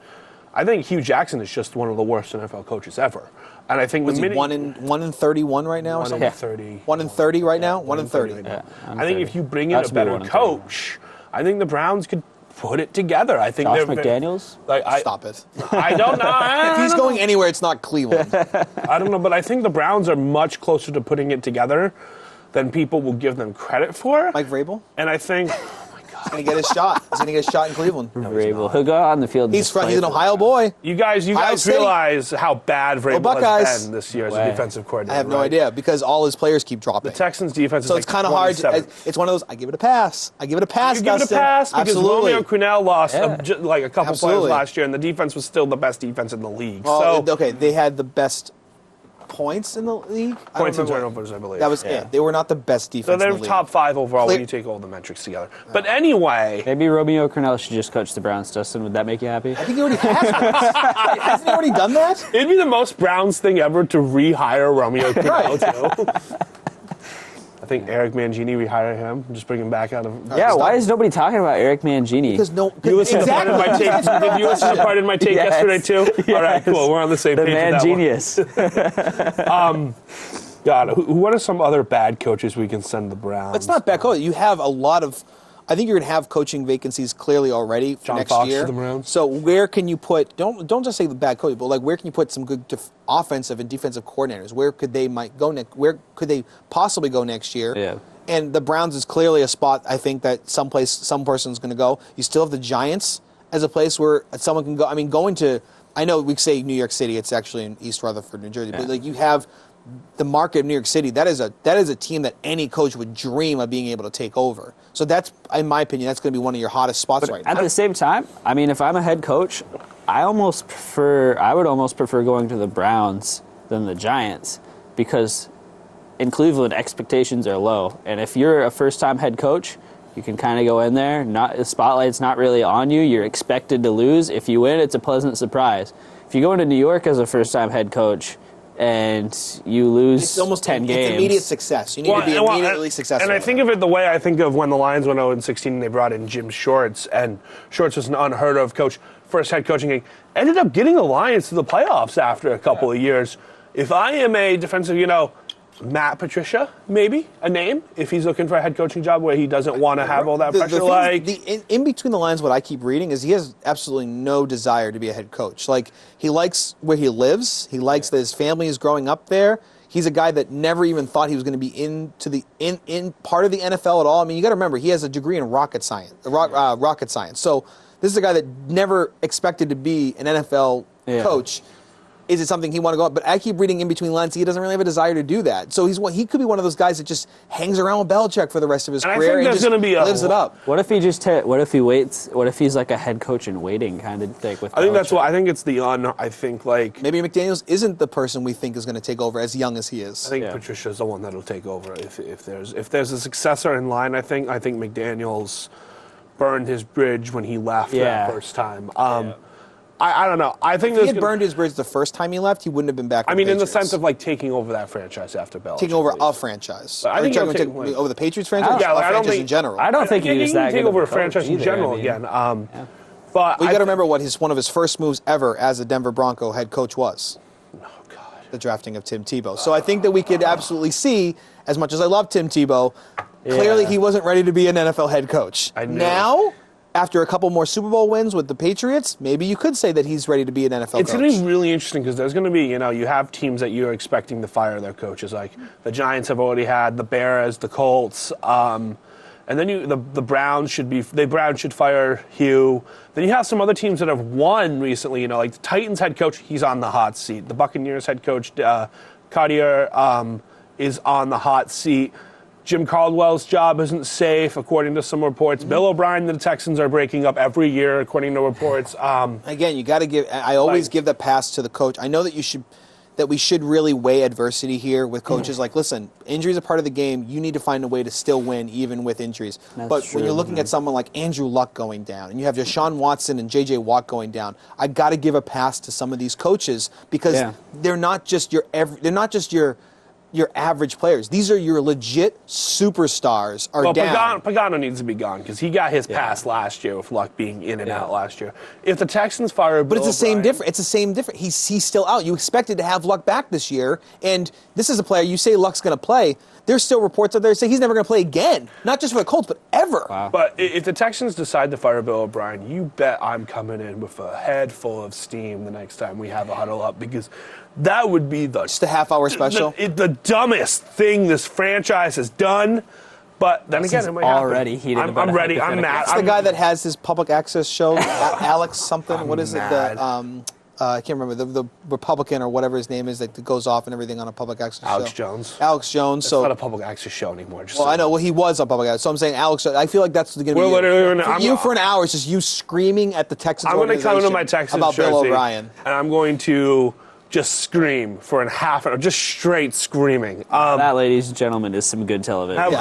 I think Hugh Jackson is just one of the worst NFL coaches ever. And I think was he 1 in 31 right now? 1 in 30. 1 in 30 right now. 1 in 30. Right I think if you bring in a better coach, I think the Browns could put it together. I think Josh McDaniels. Stop it. I don't know. If he's going anywhere, it's not Cleveland. I don't know, but I think the Browns are much closer to putting it together than people will give them credit for. Mike Vrabel. And I think. He's going to get his shot. He's going to get his shot in Cleveland. No, Vrabel. He'll go out on the field. He's an Ohio boy. You guys realize how bad Vrabel has been this year as a defensive coordinator. I have no idea because all his players keep dropping. The Texans' defense is so it's kind of hard. It's one of those. I give it a pass. You give it a pass because Absolutely. Romeo Crennel lost like a couple players last year, and the defense was still the best defense in the league. Okay, they had the best points in the league. Points and turnovers, I believe. That was it. They were not the best defense. So they're in the league. top 5 overall when you take all the metrics together. But anyway, maybe Romeo Crennel should just coach the Browns. Dustin, would that make you happy? I think he already has. Hasn't he already done that? It'd be the most Browns thing ever to rehire Romeo Crennel too. I think Eric Mangini rehire him. Just bring him back out of. Why is nobody talking about Eric Mangini? Because you listened to part of my tape. Did you listen to part of my tape yesterday too? Yes. All right, cool. We're on the same page. The man genius. God, what are some other bad coaches we can send the Browns? It's not bad coach. You have a lot of. I think you're going to have coaching vacancies clearly already for next year. To the Browns. So where can you put? Don't just say the bad coach, but where can you put some good offensive and defensive coordinators? Where could they go next? Where could they possibly go next year? Yeah. And the Browns is clearly a spot. I think that some person's going to go. You still have the Giants as a place where someone can go. I mean, going to. I know we say New York City. It's actually in East Rutherford, New Jersey. But you have the market of New York City. That is a team that any coach would dream of being able to take over. So that's, in my opinion, that's going to be one of your hottest spots right now. At the same time, I mean, if I'm a head coach, I would almost prefer going to the Browns than the Giants because in Cleveland expectations are low, and if you're a first-time head coach, you can kind of go in there. The spotlight's not really on you. You're expected to lose. If you win, it's a pleasant surprise. If you go into New York as a first-time head coach and you lose it's almost 10 games. It's immediate success. You need to be immediately successful. And I think of it the way I think of when the Lions went 0-16 and they brought in Jim Shorts, and Shorts was an unheard of coach, first head coaching gig, ended up getting the Lions to the playoffs after a couple of years. If I am a defensive, Matt Patricia, maybe a name if he's looking for a head coaching job where he doesn't want to have all that pressure. In between the lines, what I keep reading is he has absolutely no desire to be a head coach. He likes where he lives. He likes that his family is growing up there. He's a guy that never even thought he was going to be in part of the NFL at all. I mean, you got to remember he has a degree in rocket science. So this is a guy that never expected to be an NFL coach. Is it something he want to go up? But I keep reading in between lines, he doesn't really have a desire to do that. So he could be one of those guys that just hangs around with Belichick for the rest of his career and just lives it up. What if he just what if he waits? What if he's like a head coach in waiting kind of thing with? I think that's what I think. It's maybe McDaniels isn't the person we think is going to take over as young as he is. I think Patricia's the one that'll take over if there's a successor in line. I think McDaniels burned his bridge when he left that first time. I don't know. I think if he had burned his bridge the first time he left, he wouldn't have been back. I mean, in the sense of taking over that franchise after Belichick. Taking over a franchise. I think he'll take over the Patriots franchise. I don't think in general. I don't think he was that good. Take over a franchise in general again. But we got to remember what one of his first moves ever as a Denver Bronco head coach was. Oh God. The drafting of Tim Tebow. So I think that we could absolutely see, as much as I love Tim Tebow, clearly he wasn't ready to be an NFL head coach. Now, after a couple more Super Bowl wins with the Patriots, maybe you could say that he's ready to be an NFL coach. It's going to be really interesting because there's going to be, you have teams that you're expecting to fire their coaches. Like the Giants have already had, the Bears, the Colts, and then the Browns should fire Hugh. Then you have some other teams that have won recently. Like the Titans head coach, he's on the hot seat. The Buccaneers head coach, Cartier, is on the hot seat. Jim Caldwell's job isn't safe, according to some reports. Bill O'Brien and the Texans are breaking up every year, according to reports. Again, you got to give. I always give the pass to the coach. I know that you should. that we should really weigh adversity here with coaches. Like, listen, injuries are part of the game. You need to find a way to still win even with injuries. But when you're looking at someone like Andrew Luck going down, and you have Deshaun Watson and J.J. Watt going down, I got to give a pass to some of these coaches because they're not just your average players. These are your legit superstars down. Pagano needs to be gone because he got his pass last year with Luck being in and out last year. If the Texans fire But it's the same difference. It's the same difference. He's still out. You expected to have Luck back this year, and this is a player, you say Luck's going to play. There's still reports out there saying he's never going to play again. Not just for the Colts, but ever. Wow. But if the Texans decide to fire Bill O'Brien, you bet I'm coming in with a head full of steam the next time we have a huddle up because that would be just a half-hour special. The dumbest thing this franchise has done. But then again, it might already heated. I'm ready. I'm mad. It's the guy that has his public access show, Alex something. What is mad. it? I can't remember the Republican or whatever his name is that goes off and everything on a public access Alex show. Alex Jones. It's not a public access show anymore. I know. Well, he was on public access. So I'm saying Alex. I feel like that's going to be you for an hour. It's just you screaming at the Texans. I'm going to come into my Texans about Bill O'Brien, and I'm going to just scream for a half hour, just straight screaming. That, ladies and gentlemen, is some good television.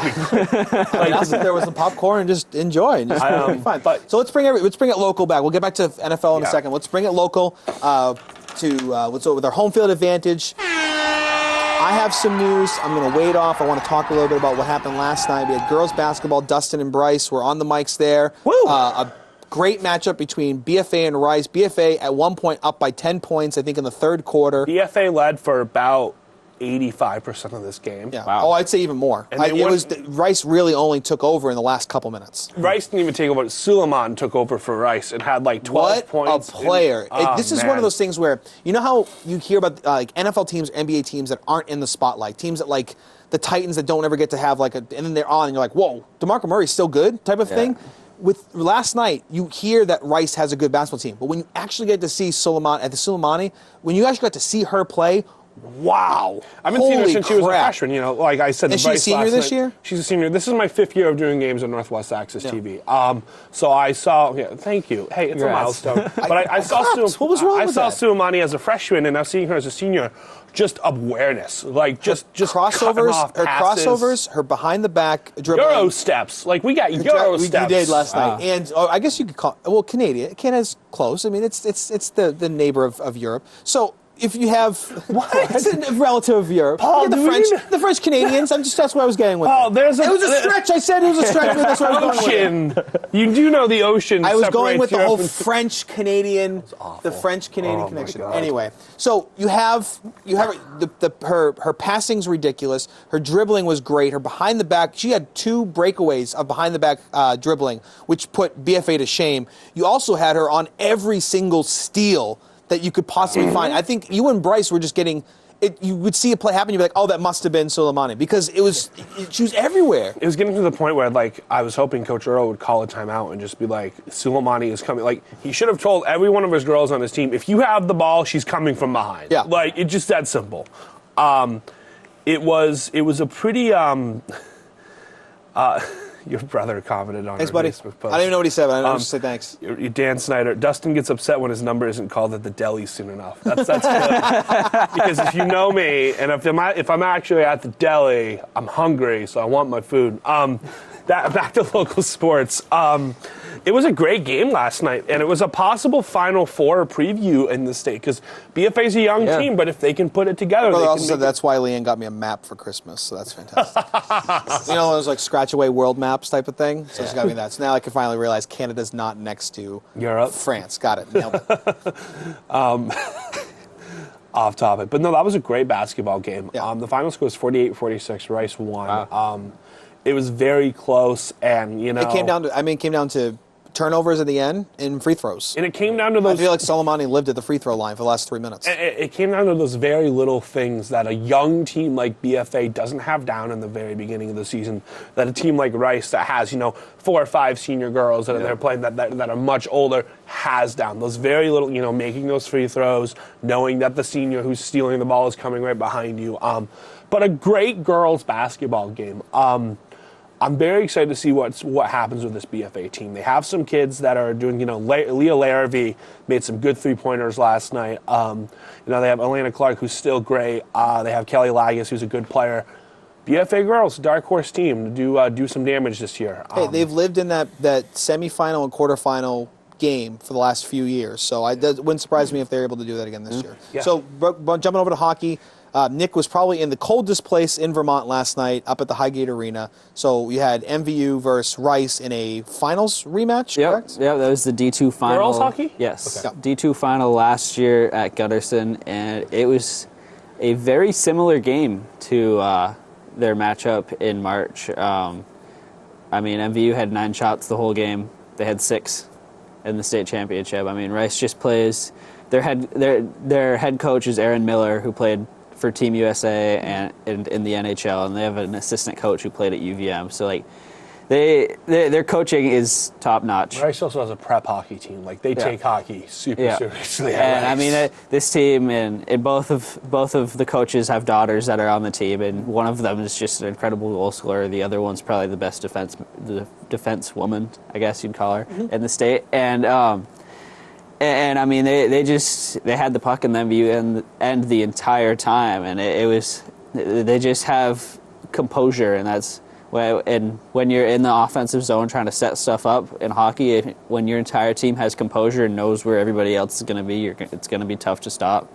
Sit there with some popcorn and just enjoy. And just be fine. So let's bring it local back. We'll get back to NFL in a second. Let's bring it local with our home field advantage. I have some news. I'm going to wade off. I want to talk a little bit about what happened last night. We had girls basketball. Dustin and Bryce were on the mics there. A great matchup between BFA and Rice. BFA at one point up by 10 points, I think, in the third quarter. BFA led for about 85% of this game. Yeah. Wow. Oh, I'd say even more. Rice really only took over in the last couple minutes. Rice didn't even take over. Suleiman took over for Rice and had like 12 points. What a player. This is one of those things where, you know how you hear about like NFL teams, NBA teams that aren't in the spotlight, teams that like the Titans that don't ever get to have and then they're on and you're like, whoa, DeMarco Murray's still good type of thing. With last night, you hear that Rice has a good basketball team, but when you actually get to see Suleimani, when you actually got to see her play, wow! I've been seeing her since she was a freshman. Like I said, is she a senior this year? She's a senior. This is my 5th year of doing games on Northwest Access TV. So I saw. Yeah, thank you. Hey, it's a milestone. But I saw what was wrong with that? Suleimani as a freshman, and now seeing her as a senior. Just awareness, just crossovers, her behind the back dribbling, Euro steps. Like we got Euro steps. We did last night, and I guess you could call Canada's close. I mean, it's the neighbor of Europe. So if you have it's a relative of Europe, Paul, the French Canadians. That's where I was getting with. Paul, it was a stretch. I said it was a stretch. But that's where I was going with it. You do know the ocean. I was going with the whole French Canadian, the French Canadian connection. Anyway, so you have her passing's ridiculous. Her dribbling was great. Her behind the back, she had 2 breakaways of behind the back dribbling, which put BFA to shame. You also had her on every single steal that you could possibly find. I think you and Bryce were just getting it. You would see a play happen, you'd be like, "Oh, that must have been Suleimani," because she was everywhere. It was getting to the point where, like, I was hoping Coach Earl would call a timeout and just be like, "Suleimani is coming." Like, he should have told every one of his girls on his team, "If you have the ball, she's coming from behind." Yeah, like it's just that simple. It was a pretty. Your brother commented on thanks, buddy. Facebook post. I don't even know what he said, but I just say thanks. Dan Snyder. Dustin gets upset when his number isn't called at the deli soon enough. That's good. Because if you know me, and if I'm actually at the deli, I'm hungry, so I want my food. Back to local sports. It was a great game last night, and it was a possible Final Four preview in the state because BFA's a young team, but if they can put it together, they also said that's why Leanne got me a map for Christmas, so that's fantastic. You know those like scratch away world maps type of thing? So she got me that. So now I can finally realize Canada's not next to Europe. France. Got it. Nailed it. Off topic. But no, that was a great basketball game. Yeah. The final score was 48-46. Rice won. Wow. It was very close, and it came down to turnovers at the end and free throws. And it came down to those. I feel like Soleimani lived at the free throw line for the last 3 minutes. It came down to those very little things that a young team like BFA doesn't have down in the very beginning of the season. That a team like Rice that has 4 or 5 senior girls that they're playing that are much older has down. Those very little, making those free throws, knowing that the senior who's stealing the ball is coming right behind you. But a great girls basketball game. I'm very excited to see what happens with this BFA team. They have some kids that are doing, Leah Larrabee made some good 3-pointers last night. They have Elena Clark, who's still great. They have Kelly Lagas, who's a good player. BFA girls, dark horse team, to do some damage this year. Hey, they've lived in that semifinal and quarterfinal game for the last few years, so it wouldn't surprise me if they're able to do that again this year. Yeah. So jumping over to hockey, Nick was probably in the coldest place in Vermont last night up at the Highgate Arena. So you had MVU versus Rice in a finals rematch, correct? Yeah, that was the D2 final. Girls hockey? Yes. Okay. D2 final last year at Gutterson, and it was a very similar game to their matchup in March. MVU had 9 shots the whole game. They had 6 in the state championship. Rice just plays. Their head coach is Aaron Miller, who played for Team USA and in the NHL, and they have an assistant coach who played at UVM. So their coaching is top notch. Rice also has a prep hockey team. They take hockey super seriously. And this team and both of the coaches have daughters that are on the team, and one of them is just an incredible goal scorer. The other one's probably the best defense woman, I guess you'd call her, in the state. And they had the puck in the MVU end the entire time, and they just have composure, and that's when you're in the offensive zone trying to set stuff up in hockey, when your entire team has composure and knows where everybody else is going to be, it's going to be tough to stop.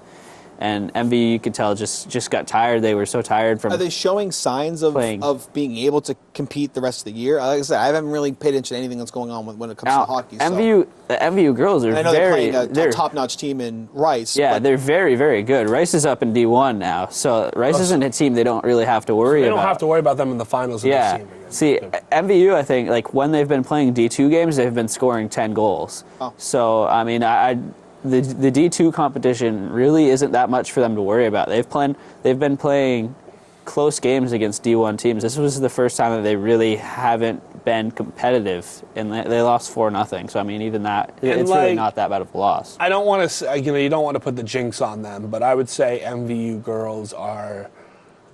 And MVU, you could tell, just got tired. They were so tired from. Are they showing signs of being able to compete the rest of the year? Like I said, I haven't really paid attention to anything that's going on when it comes to hockey. The MVU girls are I know they're playing a top-notch team in Rice. Yeah, they're very, very good. Rice is up in D1 now, so Rice isn't a team they don't really have to worry about. They don't have to worry about them in the finals of this team again. See, MVU, I think, when they've been playing D2 games, they've been scoring 10 goals. Oh. So, the D2 competition really isn't that much for them to worry about. They've been playing close games against D1 teams. This was the first time that they really haven't been competitive, and they lost 4-0. So even that, it's really not that bad of a loss. I don't want to, you don't want to put the jinx on them, but I would say MVU girls are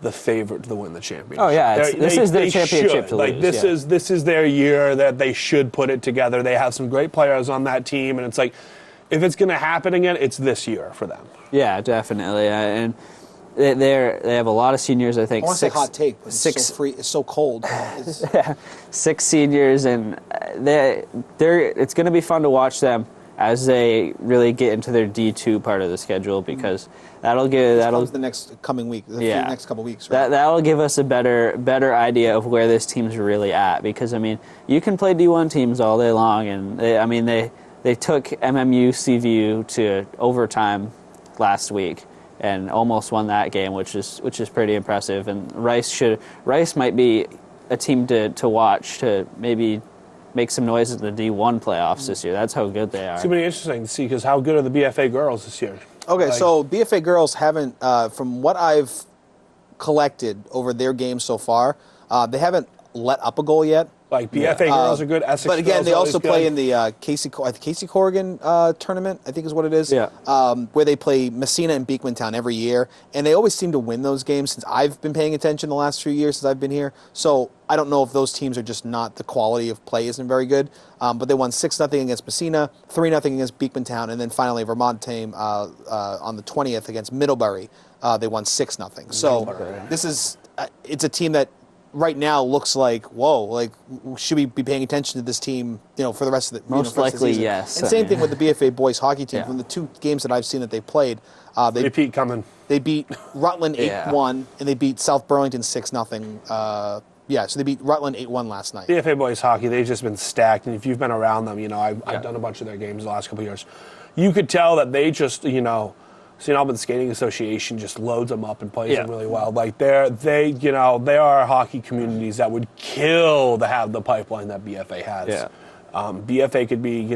the favorite to win the championship. Oh yeah, this is their championship to lose. This is their year that they should put it together. They have some great players on that team, and it's if it's going to happen again, it's this year for them. Yeah, definitely. And they have a lot of seniors, I think. I want to say hot take, but it's so cold. 6 seniors, and it's going to be fun to watch them as they really get into their D2 part of the schedule, because that'll the next coming week, next couple weeks. Right? That'll give us a better idea of where this team's really at, because you can play D1 teams all day long, and they took MMU CVU to overtime last week and almost won that game, which is pretty impressive. And Rice might be a team to watch to maybe make some noise in the D1 playoffs this year. That's how good they are. It's going to be interesting to see, because how good are the BFA girls this year? Okay, so BFA girls haven't, from what I've collected over their games so far, they haven't let up a goal yet. BFA girls are good. Essex but again, girls they also play in good. the Casey Corrigan tournament, I think is what it is. Yeah. Where they play Messina and Beekmantown every year, and they always seem to win those games since I've been paying attention the last few years since I've been here. So I don't know if those teams are just not, the quality of play isn't very good. But they won 6-0 against Messina, 3-0 against Beekmantown, and then finally Vermont team on the 20th against Middlebury. They won 6-0. So this is it's a team that right now looks like, whoa, should we be paying attention to this team, for the rest of the most likely, yes. And same thing with the BFA boys hockey team. From the 2 games that I've seen that they played, repeat coming. They beat Rutland 8-1, and they beat South Burlington 6-0. So they beat Rutland 8-1 last night. BFA boys hockey, they've just been stacked, and if you've been around them, I've done a bunch of their games the last couple of years. You could tell that they just, St. Albans Skating Association just loads them up and plays them really well. They are hockey communities that would kill to have the pipeline that BFA has. Yeah. BFA could be,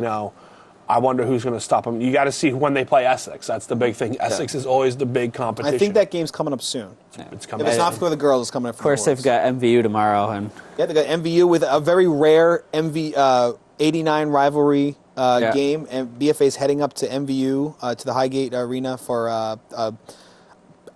I wonder who's going to stop them. You got to see when they play Essex. That's the big thing. Essex is always the big competition. I think that game's coming up soon. Yeah. It's coming. If it's not for the girls, it's coming up for the boys. Of course, they've got MVU tomorrow, and they got MVU with a very rare 89 rivalry game, and BFA's heading up to MVU to the Highgate Arena for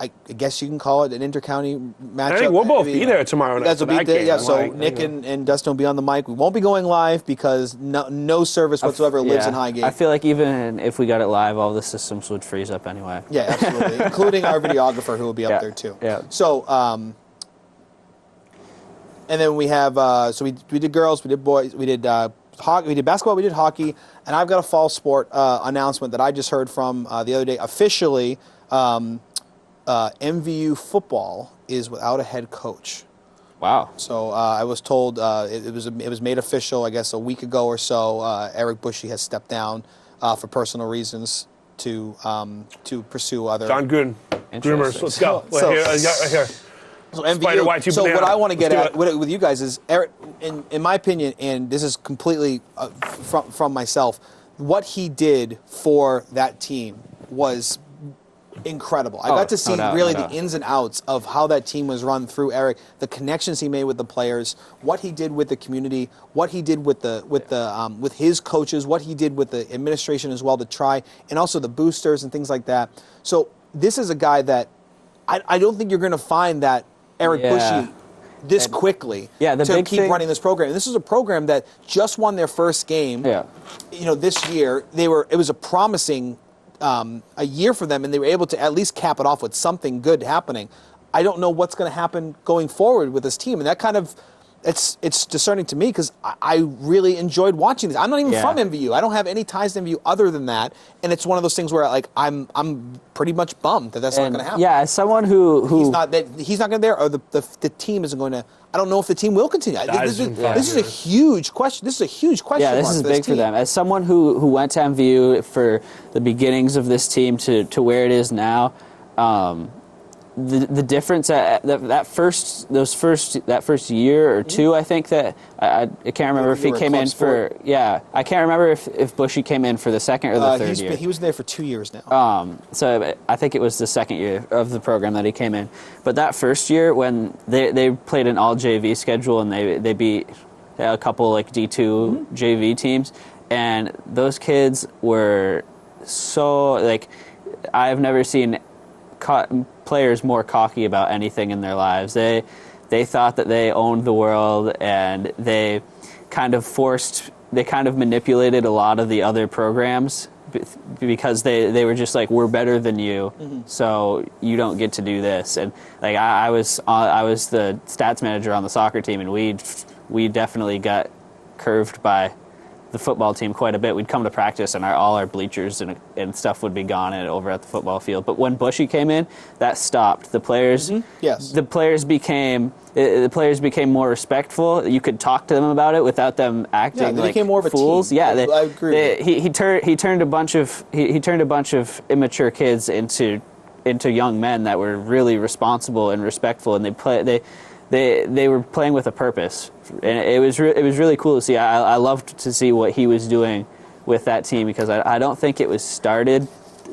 I guess you can call it an inter-county matchup. I think we'll both be there tomorrow night. You guys will be there, yeah. So like, Nick and Dustin will be on the mic. We won't be going live because no service whatsoever lives in Highgate. I feel like even if we got it live, all the systems would freeze up anyway. Yeah, absolutely, including our videographer who will be up there too. Yeah. So, and then we have so we did girls, we did boys, we did hockey, we did basketball, we did hockey, and I've got a fall sport announcement that I just heard from the other day. Officially, MVU football is without a head coach. Wow. So I was told it was made official, I guess, a week ago or so. Eric Bushy has stepped down for personal reasons to pursue other. John Gruden, Groomers, let's go. So, right here. So Spider MVU. Y2 So banana. what I want to get Let's at do it. with you guys is, Eric, in my opinion, and this is completely from myself, what he did for that team was incredible. I got to see really the ins and outs of how that team was run through Eric, the connections he made with the players, what he did with the community, what he did with his coaches, what he did with the administration as well to try, and also the boosters and things like that. So this is a guy that I don't think you're going to find that Eric Bushy this quickly to keep running this program. And this is a program that just won their first game. Yeah. This year it was a promising a year for them, and they were able to at least cap it off with something good happening. I don't know what's going to happen going forward with this team, and that kind of it's discerning to me because I really enjoyed watching this. I'm not even from MVU. I don't have any ties to MVU other than that, and it's one of those things where like I'm pretty much bummed that that's not going to happen. Yeah, as someone who he's not going to there, or the team isn't going to. I don't know if the team will continue. This is a huge question. This is a huge question. Yeah, this is big for them. As someone who went to MVU for the beginnings of this team to where it is now, the difference that first year or two, I think that I can't remember if he came in for I can't remember if Bushy came in for the second or the third year. He was there for 2 years now. So I think it was the second year of the program that he came in. But that first year when they played an all JV schedule and they beat a couple like D2 JV teams, and those kids were so like I've never seen players more cocky about anything in their lives. They thought that they owned the world, and they kind of manipulated a lot of the other programs because they were just like, we're better than you, so you don't get to do this. And like I was the stats manager on the soccer team, and we definitely got curved by the football team quite a bit. We'd come to practice and all our bleachers and stuff would be gone over at the football field. But when Bushy came in, that stopped. The players, the players became more respectful. You could talk to them about it without them acting they like became more of a fools. team. Yeah, I agree. He turned a bunch of immature kids into young men that were really responsible and respectful, and they were playing with a purpose, and it was really cool to see. I loved to see what he was doing with that team because I don't think it was started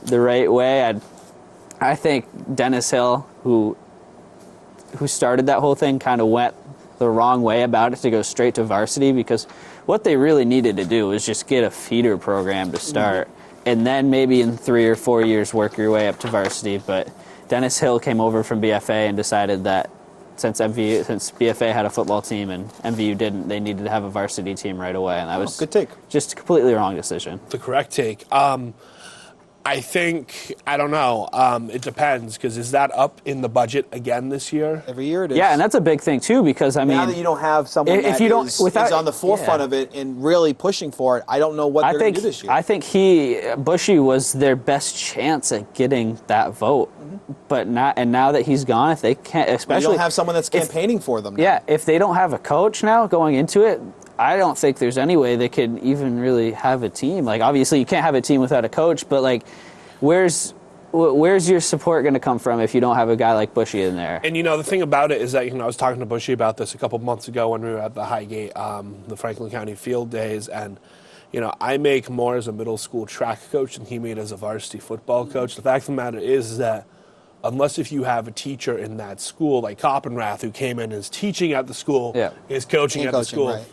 the right way. I think Dennis Hill, who started that whole thing, kind of went the wrong way about it to go straight to varsity, because what they really needed to do was just get a feeder program to start, and then maybe in 3 or 4 years work your way up to varsity. But Dennis Hill came over from BFA and decided that since BFA had a football team and MVU didn't, they needed to have a varsity team right away, and that was good take. Just a completely wrong decision. The correct take. I think, I don't know. It depends, because is that up in the budget again this year? Every year it is. Yeah, and that's a big thing too, because now that you don't have someone is on the forefront of it and really pushing for it, I don't know what they're going to do this year. I think Bushy was their best chance at getting that vote. But now that he's gone, if they can't, especially you don't have someone that's campaigning for them now. Yeah, if they don't have a coach now going into it, I don't think there's any way they could even really have a team. Like, obviously you can't have a team without a coach, but like, where's your support going to come from if you don't have a guy like Bushy in there? And the thing about it is that I was talking to Bushy about this a couple months ago when we were at the Highgate, the Franklin County Field Days, and I make more as a middle school track coach than he made as a varsity football coach. The fact of the matter is that unless if you have a teacher in that school like Coppenrath, who came in and is teaching at the school, is coaching at the school, right.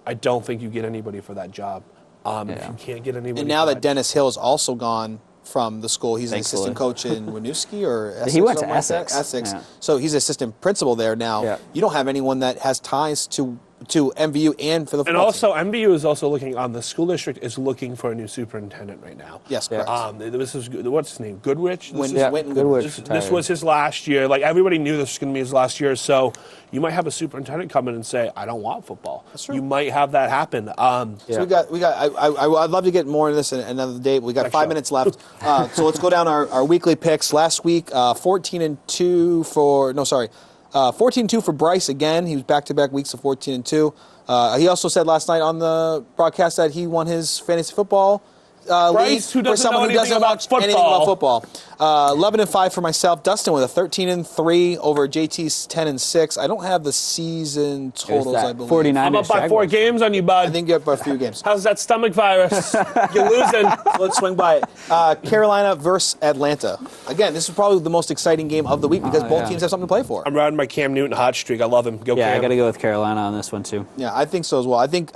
I don't think you get anybody for that job. If you can't get anybody. And now that Dennis Hill is also gone from the school. He's Thankfully. an assistant coach in Winooski or Essex. He went to something like that. Essex. Essex. Yeah. So he's assistant principal there now. Yeah. You don't have anyone that has ties to MVU and for the And football also, team. MBU is also looking on the school district is looking for a new superintendent right now. Yes, Yeah. correct. This is what's his name? Goodrich. Winton Goodwood This retired. was his last year. Like everybody knew this was going to be his last year. So you might have a superintendent come in and say, "I don't want football." That's true. You might have that happen. So we got. I'd love to get more into this in another day. But we got Next 5 show. minutes left. So let's go down our weekly picks. Last week, 14-2 for 14-2 for Bryce again. He was back-to-back weeks of 14-2. He also said last night on the broadcast that he won his fantasy football league who for doesn't someone know who doesn't anything know about anything about football. 11-5 for myself. Dustin with a 13-3 over JT's 10-6. I don't have the season totals. I believe 49ers. I'm up by 4 Jaguars. games on you, bud. I think you're up by a few games. How's that stomach virus? You're losing. Let's swing by it. Carolina versus Atlanta. Again, this is probably the most exciting game of the week because both yeah. teams have something to play for. I'm riding my Cam Newton hot streak. I love him. Go Yeah, Cam. I got to go with Carolina on this one too. Yeah, I think so as well. I think,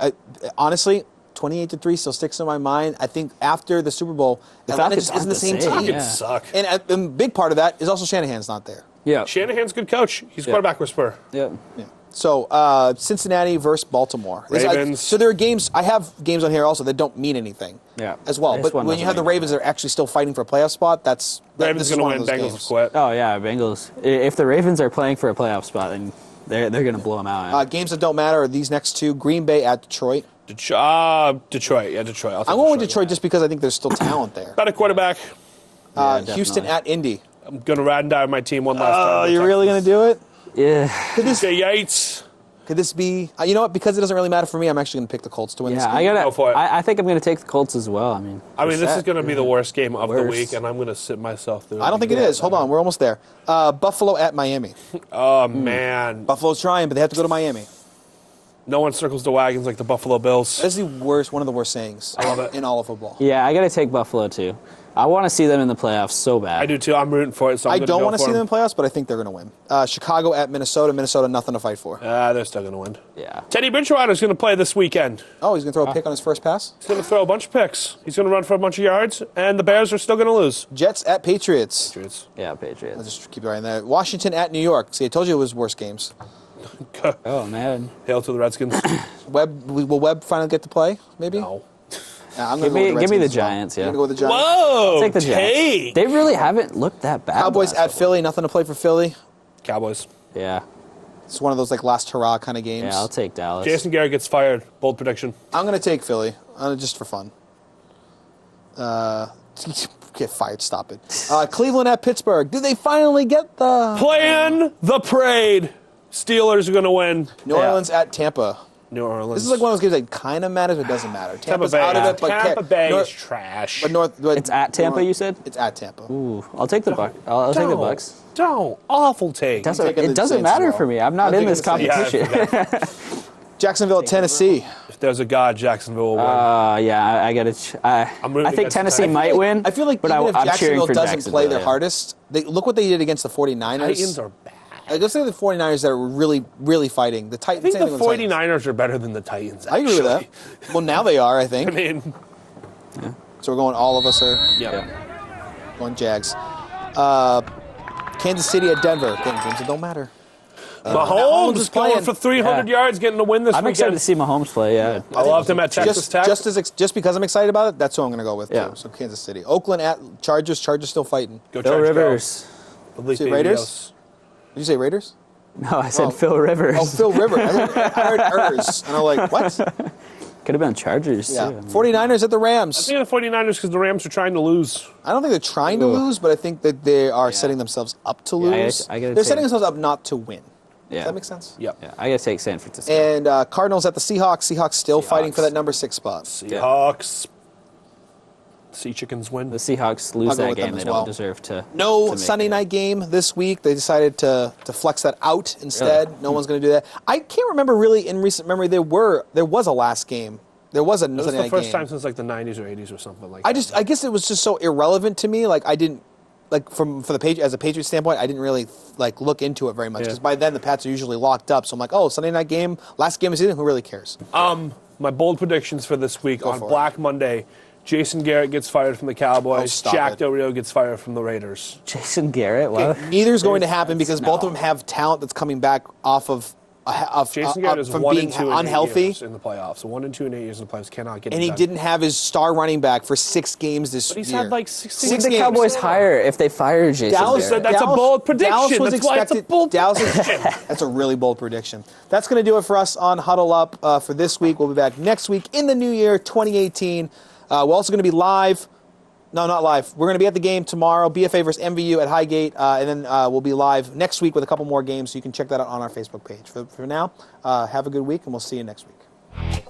honestly, 28-3 still sticks in my mind. I think after the Super Bowl, Atlanta Falcons just isn't the aren't same the same. team. Fucking suck. And a big part of that is also Shanahan's not there. Yeah. Shanahan's a good coach. He's quarterback whisperer. Yeah. Yeah. So Cincinnati versus Baltimore. Ravens. So there are games. I have games on here also that don't mean anything. Yeah. As well. This But one when you doesn't have the mean Ravens that are actually still fighting for a playoff spot, this Ravens is going one to of win. those Bengals games. quit. Oh yeah, Bengals. If the Ravens are playing for a playoff spot, then they're going to blow them out. Games that don't matter are these next two: Green Bay at Detroit. Detroit. Yeah, Detroit. I'll take I'm going with Detroit just because I think there's still talent there. Got a quarterback. Houston definitely. at Indy. I'm going to ride and die with my team one last time. Oh, you're really going to do it? Yeah. Say Yates. Could this be? You know what? Because it doesn't really matter for me, I'm actually going to pick the Colts to win this Yeah, game. Go for it. I think I'm going to take the Colts as well. I mean, This is going to be the worst game of the Worst. week, and I'm going to sit myself through it. I don't think it is. Hold on, we're almost there. Buffalo at Miami. Oh, man. Buffalo's trying, but they have to go to Miami. No one circles the wagons like the Buffalo Bills. That's the worst, one of the worst sayings I love it. in all of football. yeah, I got to take Buffalo too. I want to see them in the playoffs so bad. I do, too. I'm rooting for it, so I'm I gonna don't go want to for see them in playoffs, but I think they're going to win. Chicago at Minnesota. Minnesota, nothing to fight for. They're still going to win. Yeah. Teddy Bridgewater's going to play this weekend. Oh, he's going to throw a pick on his first pass? He's going to throw a bunch of picks. He's going to run for a bunch of yards, and the Bears are still going to lose. Jets at Patriots. Patriots. Yeah, Patriots. I'll just keep it right in there. Washington at New York. See, I told you it was worst games. Oh man. Hail to the Redskins. Will Webb finally get to play, maybe? No. I'm Give gonna go me with the Redskins as well. Giants, I'm yeah. going to go with the Giants. Whoa! Take the take. Giants. They really haven't looked that bad. Cowboys last at couple. Philly. Nothing to play for Philly. Cowboys. Yeah. It's one of those like last hurrah kind of games. Yeah, I'll take Dallas. Jason Garrett gets fired. Bold prediction. I'm going to take Philly, just for fun. Get fired, stop it. Cleveland at Pittsburgh. Did they finally get the... Plan the parade. Steelers are going to win. New Orleans at Tampa. New Orleans. This is like one of those games that kind of matters, but doesn't matter. Tampa Tampa's Bay. out of it, but Tampa Bay North- is trash. but It's at Tampa, you said? It's at Tampa. Ooh, I'll take the Buck. I'll take the Bucks. Don't. Awful take. Doesn't, taking the it doesn't Saints matter as well. for me. I'm not I'm in this taking the competition. Jacksonville at Tennessee. If there's a God, Jacksonville will win. Yeah, I got to. I'm rooting I think against Tennessee the might win. I feel like but even if I'm cheering Jacksonville for doesn't play their yeah. hardest, look what they did against the 49ers. Titans are bad. Let's say the 49ers that are really, really fighting. The I Titans. think same the thing with Titans. 49ers are better than the Titans. I agree with that. actually. Well, now they are, I think. I mean, So we're going, all of us are yeah. going Jags. Kansas City at Denver. Games that don't matter. Mahomes is is going playing. for 300 Yeah. yards, getting the win this I'm weekend. excited to see Mahomes play. Yeah. I loved him at Texas Tech. Just because I'm excited about it, that's who I'm going to go with. Yeah. Too. So Kansas City. Oakland at Chargers. Chargers still fighting. Go Phil Chargers, Rivers. Go. Felipe See, Raiders? Rios. Did you say Raiders? No, I said Oh. Phil Rivers. Oh, Phil Rivers. I heard Ers. And I'm like, what? Could have been Chargers Yeah. too. 49ers at the I Rams. think of the 49ers because the Rams are trying to lose. I don't think they're trying to Ooh. lose, but I think that they are setting themselves up to Yeah, lose. I gotta They're take- setting themselves up not to win. Yeah. Does that make sense? Yep. Yeah, I got to take San Francisco. And Cardinals at the Seahawks. Seahawks still fighting Seahawks. for that number 6 spot. Seahawks. Sea Chickens win. The Seahawks lose I'll go that with them game. They as well. don't deserve to. No to make Sunday it. night game this week. They decided to flex that out instead. Really? No one's going to do that. I can't remember really in recent memory there was a last game. There was a It was Sunday the night first game. time since like the 90s or 80s or something like I that. guess it was just so irrelevant to me. Like I didn't for the page as a Patriots standpoint, I didn't really look into it very much because by then the Pats are usually locked up. So I'm like, oh, Sunday night game, last game of the season. Who really cares? My bold predictions for this week on for it. Black Monday, Jason Garrett gets fired from the Cowboys. stop Jack it. Del Rio gets fired from the Raiders. Jason Garrett. What? Neither's going to happen because both of them have talent that's coming back off of Jason Garrett is from 1 being and 2 in 8 unhealthy. years in the playoffs. So 1 and 2 in 8 years in the playoffs cannot get. And it he done. didn't have his star running back for 6 games this But he's year. had like 16 Would the games. Cowboys hire if they fire Jason Dallas Garrett? That's a bold prediction. Dallas was That's why it's a expected. bold That's a really bold prediction. That's going to do it for us on Huddle Up for this week. We'll be back next week in the new year, 2018. We're also going to be live. No, not live. We're going to be at the game tomorrow, BFA versus MVU at Highgate, and then we'll be live next week with a couple more games, so you can check that out on our Facebook page. For now, have a good week, and we'll see you next week.